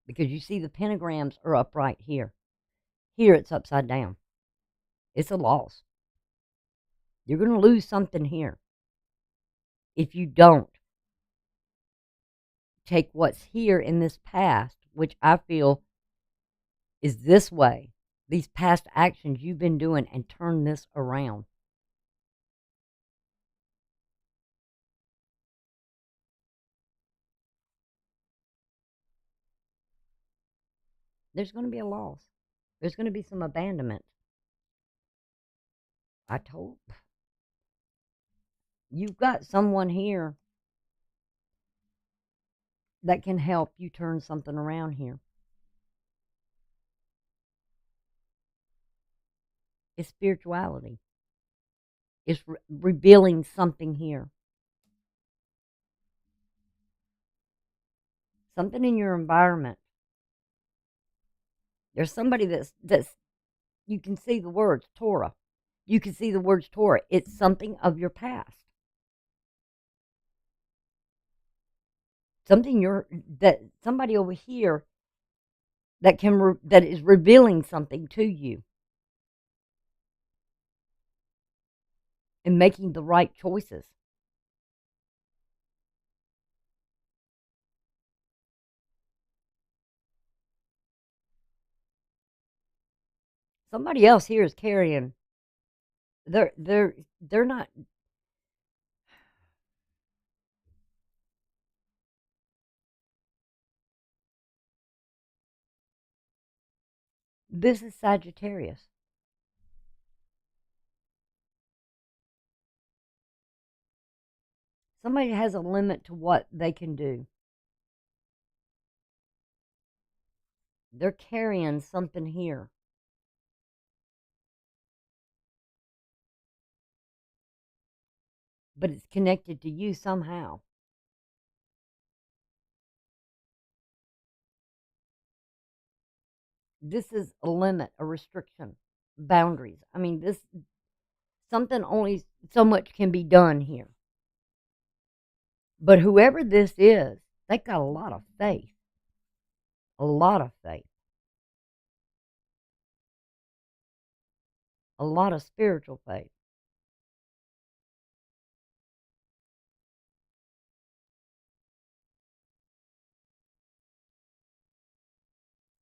Because you see the pentagrams are upright here. Here it's upside down. It's a loss. You're going to lose something here if you don't take what's here in this past, which I feel is this way, these past actions you've been doing, and turn this around. There's going to be a loss. There's going to be some abandonment. I told you've got someone here that can help you turn something around here. It's spirituality. It's revealing something here. Something in your environment. There's somebody that's you can see the words Torah. You can see the words Torah. It's something of your past. Something that somebody over here that is revealing something to you and making the right choices. Somebody else here is carrying. They're not. This is Sagittarius. Somebody has a limit to what they can do. They're carrying something here. but it's connected to you somehow. This is a limit, a restriction, boundaries. I mean, this something only so much can be done here. But whoever this is, they got a lot of faith, a lot of faith, a lot of spiritual faith.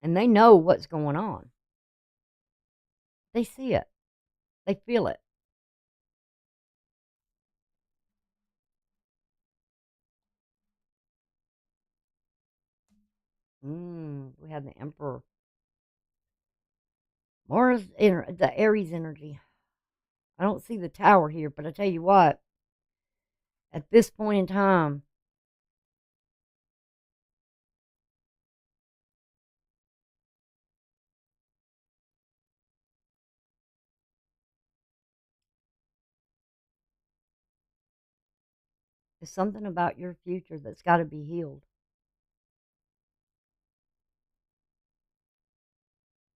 And they know what's going on. They see it. They feel it. We have the Emperor. Mars, the Aries energy. I don't see the Tower here, but I tell you what, at this point in time, there's something about your future that's got to be healed.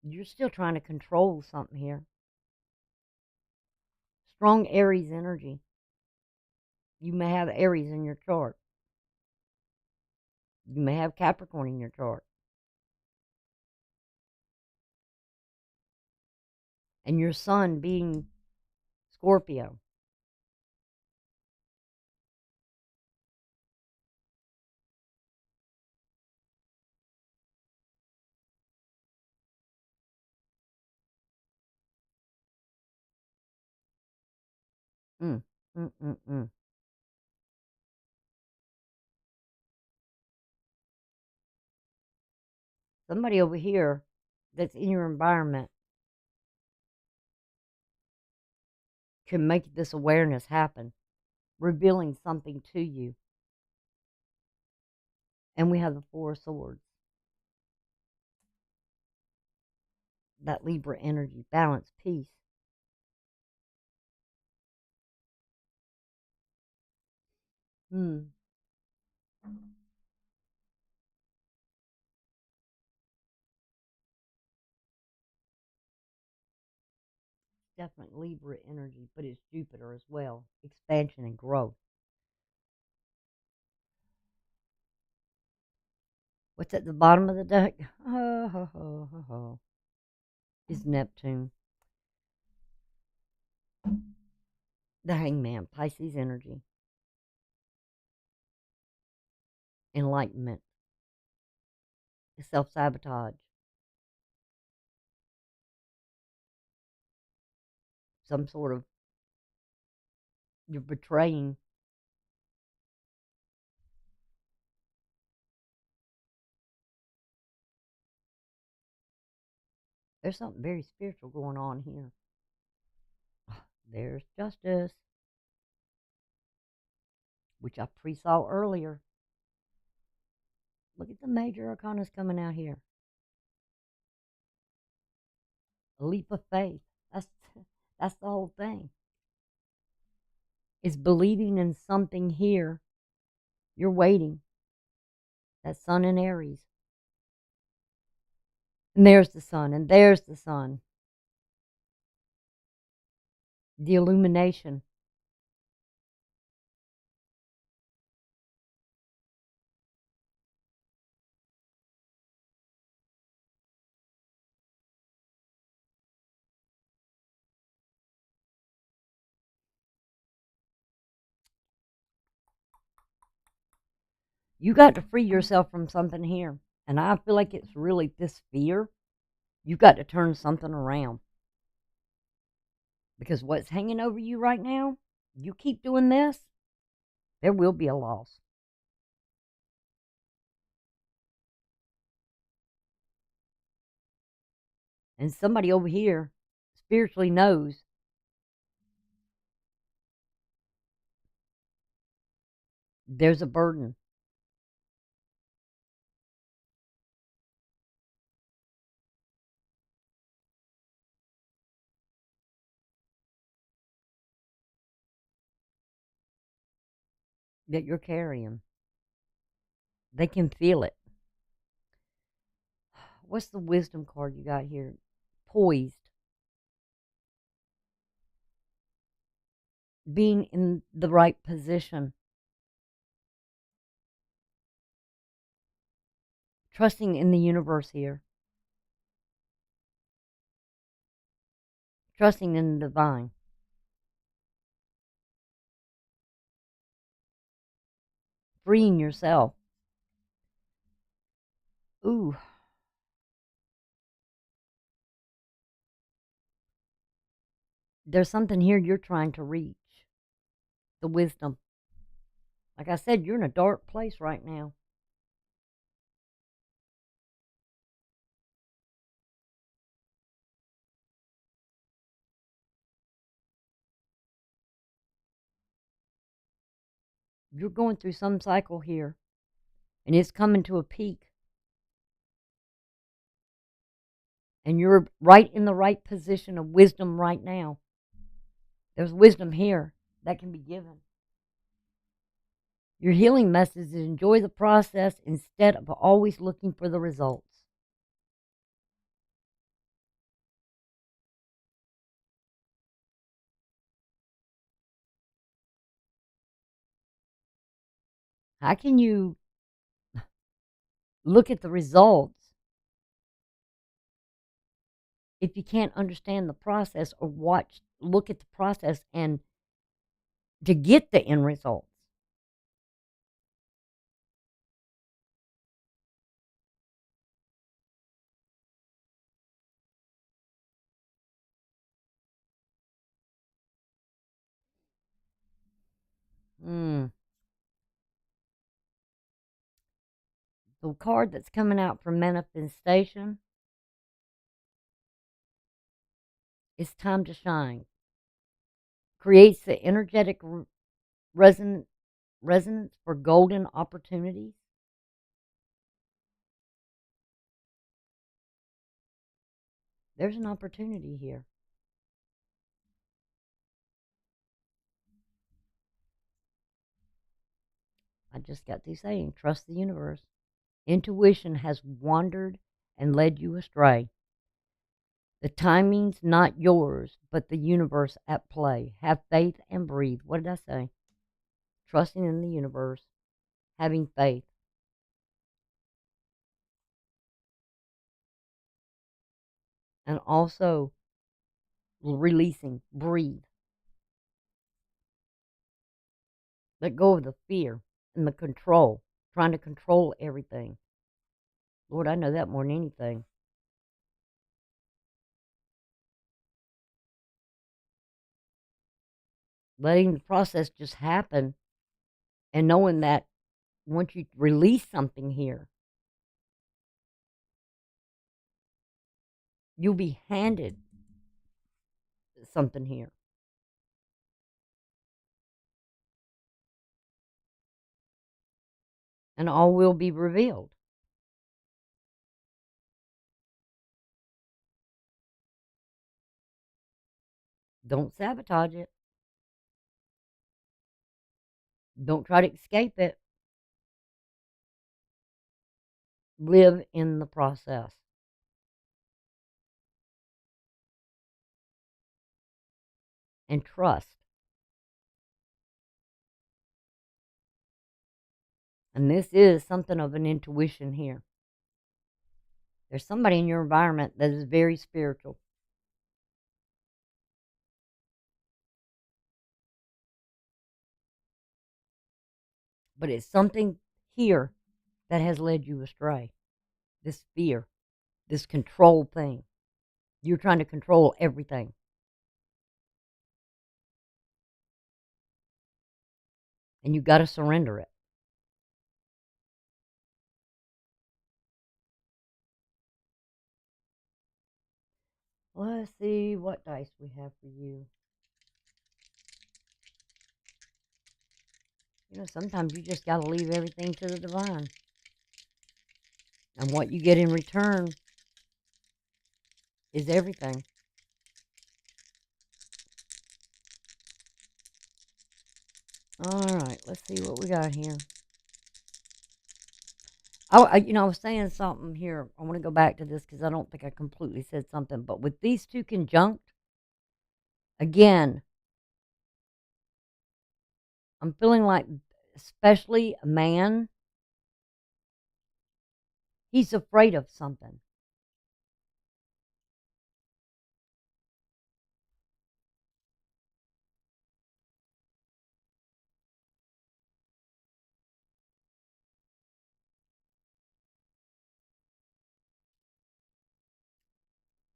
You're still trying to control something here. Strong Aries energy. You may have Aries in your chart. You may have Capricorn in your chart. And your sun being Scorpio. Mm, mm, mm, mm. Somebody over here that's in your environment can make this awareness happen, revealing something to you. And we have the Four of Swords. That Libra energy, balance, peace. Definitely Libra energy, but it's Jupiter as well. Expansion and growth. What's at the bottom of the deck? Is Neptune. The Hangman, Pisces energy. Enlightenment. Self-sabotage. Some sort of, you're betraying. There's something very spiritual going on here. There's Justice, which I pre-saw earlier. Look at the major arcanas coming out here. A leap of faith. That's the whole thing. Is believing in something here. You're waiting. That sun in Aries. And there's the sun, and there's the sun. The illumination. You got to free yourself from something here. And I feel like it's really this fear. You got to turn something around. Because what's hanging over you right now, you keep doing this, there will be a loss. And somebody over here spiritually knows there's a burden. that you're carrying. They can feel it. What's the wisdom card you got here? Poised. Being in the right position. Trusting in the universe here. Trusting in the divine. Freeing yourself. Ooh. There's something here you're trying to reach. The wisdom. Like I said, you're in a dark place right now. You're going through some cycle here, and it's coming to a peak. And you're right in the right position of wisdom right now. There's wisdom here that can be given. Your healing message is enjoy the process instead of always looking for the results. How can you look at the results if you can't understand the process or look at the process and to get the end results? Mm. The card that's coming out for manifestation is time to shine. Creates the energetic resonance for golden opportunities. There's an opportunity here. I just got through saying, trust the universe. Intuition has wandered and led you astray. The timing's not yours, but the universe at play. Have faith and breathe. What did I say? Trusting in the universe, having faith, and also releasing. Breathe. Let go of the fear and the control, trying to control everything. Lord, I know that more than anything. Letting the process just happen and knowing that once you release something here, you'll be handed something here. And all will be revealed. Don't sabotage it. Don't try to escape it. Live in the process. And trust. And this is something of an intuition here. There's somebody in your environment that is very spiritual. But it's something here that has led you astray. This fear, this control thing. You're trying to control everything. And you've got to surrender it. Let's see what dice we have for you. You know, sometimes you just got to leave everything to the divine. And what you get in return is everything. All right, let's see what we got here. Oh, I was saying something here. I want to go back to this because I don't think I completely said something. But with these two conjunct, again, I'm feeling like, especially a man, he's afraid of something.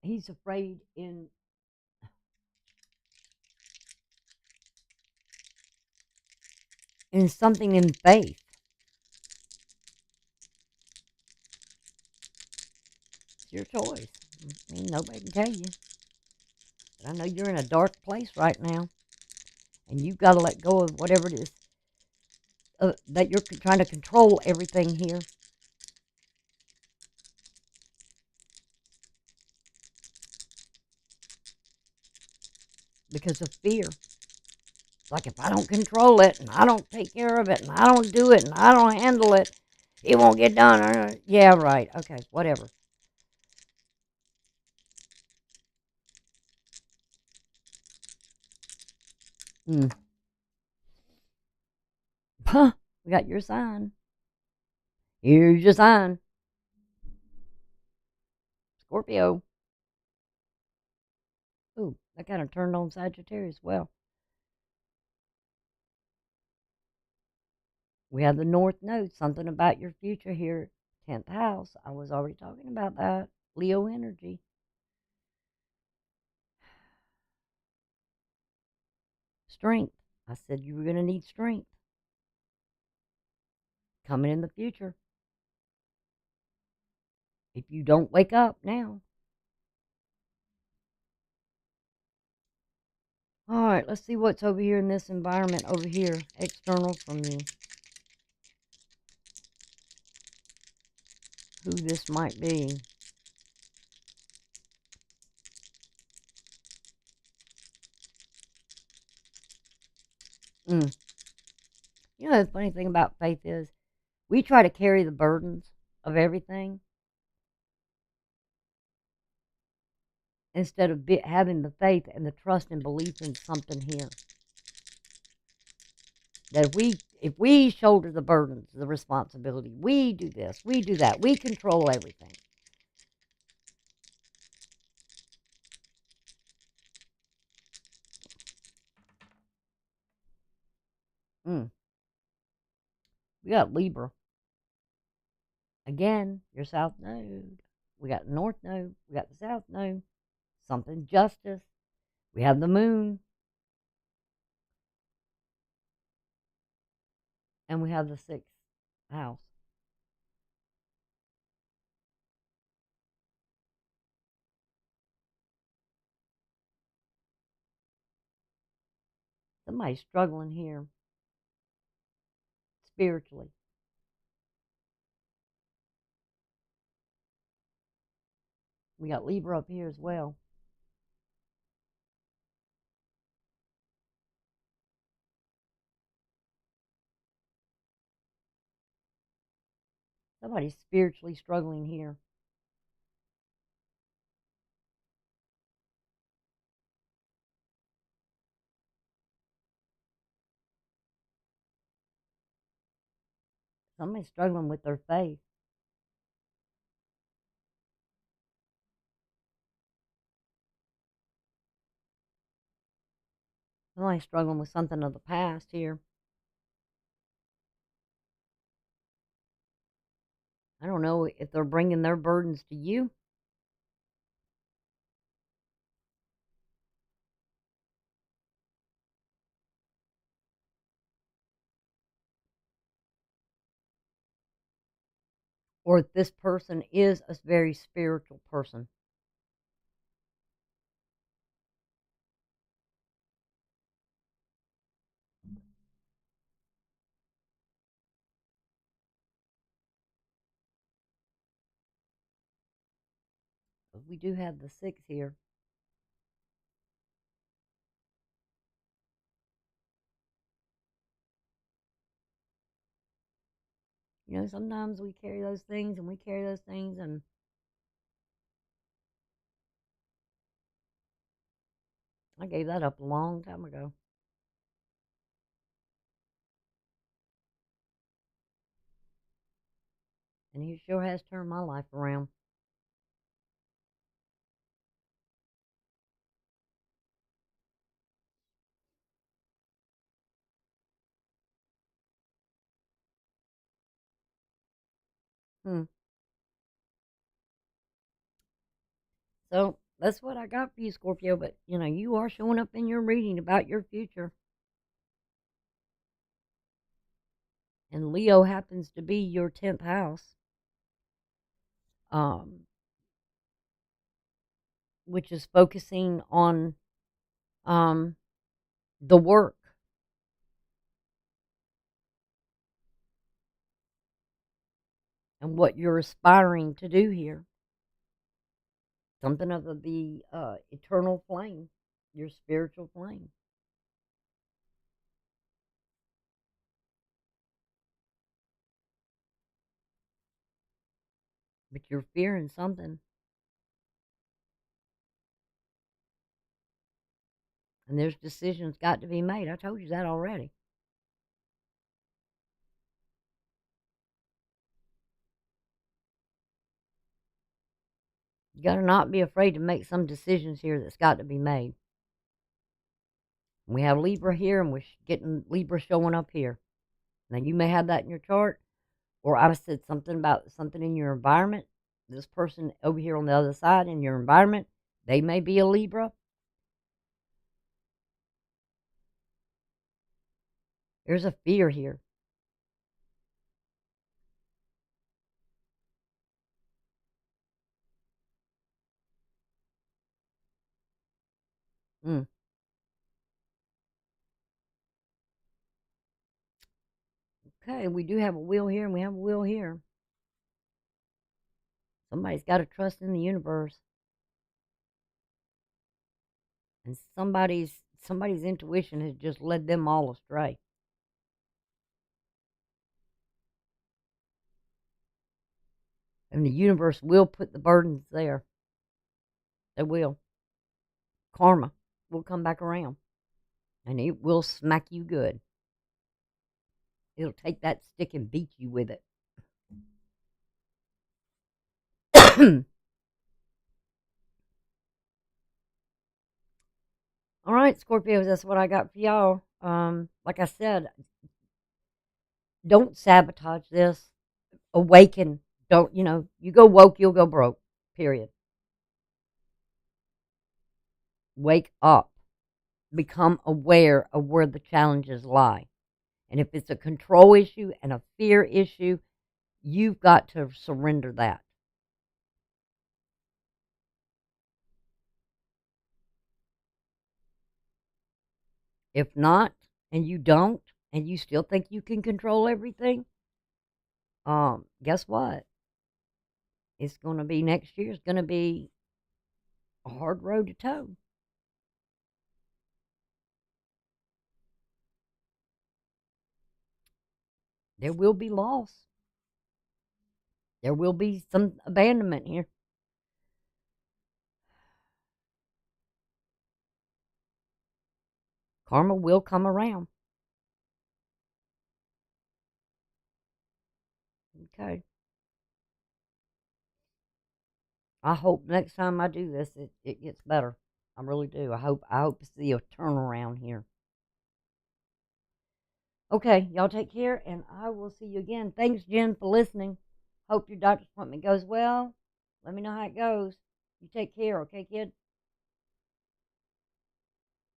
He's afraid in something in faith. It's your choice. I mean, nobody can tell you. But I know you're in a dark place right now, and you've got to let go of whatever it is that you're trying to control everything here because of fear. It's like if I don't control it and I don't take care of it and I don't do it and I don't handle it, it won't get done. Yeah, right. Okay, whatever. Mm. Huh, we got your sign. Here's your sign. Scorpio. Ooh, that kind of turned on Sagittarius. Well, we have the North Node, something about your future here, 10th house. I was already talking about that. Leo energy. Strength. I said you were going to need strength coming in the future. If you don't wake up now. All right, let's see what's over here in this environment over here, external from you. Who this might be. Mm. You know, the funny thing about faith is we try to carry the burdens of everything instead of having the faith and the trust and belief in something here. That if we shoulder the burdens, the responsibility, we do this, we do that, we control everything. Mm. We got Libra. Again, your South Node. We got the North Node. We got the South Node. Something justice. We have the Moon. And we have the 6th house. Somebody's struggling here spiritually. We got Libra up here as well. Somebody's spiritually struggling here. Somebody's struggling with their faith. Somebody's struggling with something of the past here. I don't know if they're bringing their burdens to you. Or if this person is a very spiritual person. We do have the 6 here. You know, sometimes we carry those things and we carry those things, and I gave that up a long time ago. And he sure has turned my life around. Hmm. So that's what I got for you, Scorpio. But, you know, you are showing up in your reading about your future. And Leo happens to be your 10th house, um, which is focusing on um, the work and what you're aspiring to do here. Something of the eternal flame, your spiritual flame. But you're fearing something. And there's decisions got to be made. I told you that already. You got to not be afraid to make some decisions here that's got to be made. We have Libra here, and we're getting Libra showing up here. Now, you may have that in your chart, or I said something about something in your environment. This person over here on the other side in your environment, they may be a Libra. There's a fear here. Mm. Okay, we do have a wheel here, and we have a wheel here. Somebody's got to trust in the universe, and somebody's intuition has just led them all astray. And the universe will put the burdens there. They will. Karma will come back around, and it will smack you good. It'll take that stick and beat you with it. All right, Scorpios, that's what I got for y'all. Like I said, don't sabotage this. Awaken. Don't, you know, you go woke, you'll go broke. Period. Wake up. Become aware of where the challenges lie. And if it's a control issue and a fear issue, you've got to surrender that. If not, and you don't, and you still think you can control everything, guess what? It's going to be next year. It's going to be a hard road to toe. There will be loss. There will be some abandonment here. Karma will come around. Okay. I hope next time I do this, it gets better. I really do. I hope to see a turnaround here. Okay, y'all take care, and I will see you again. Thanks, Jen, for listening. Hope your doctor's appointment goes well. Let me know how it goes. You take care, okay, kid?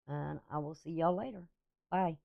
And I will see y'all later. Bye.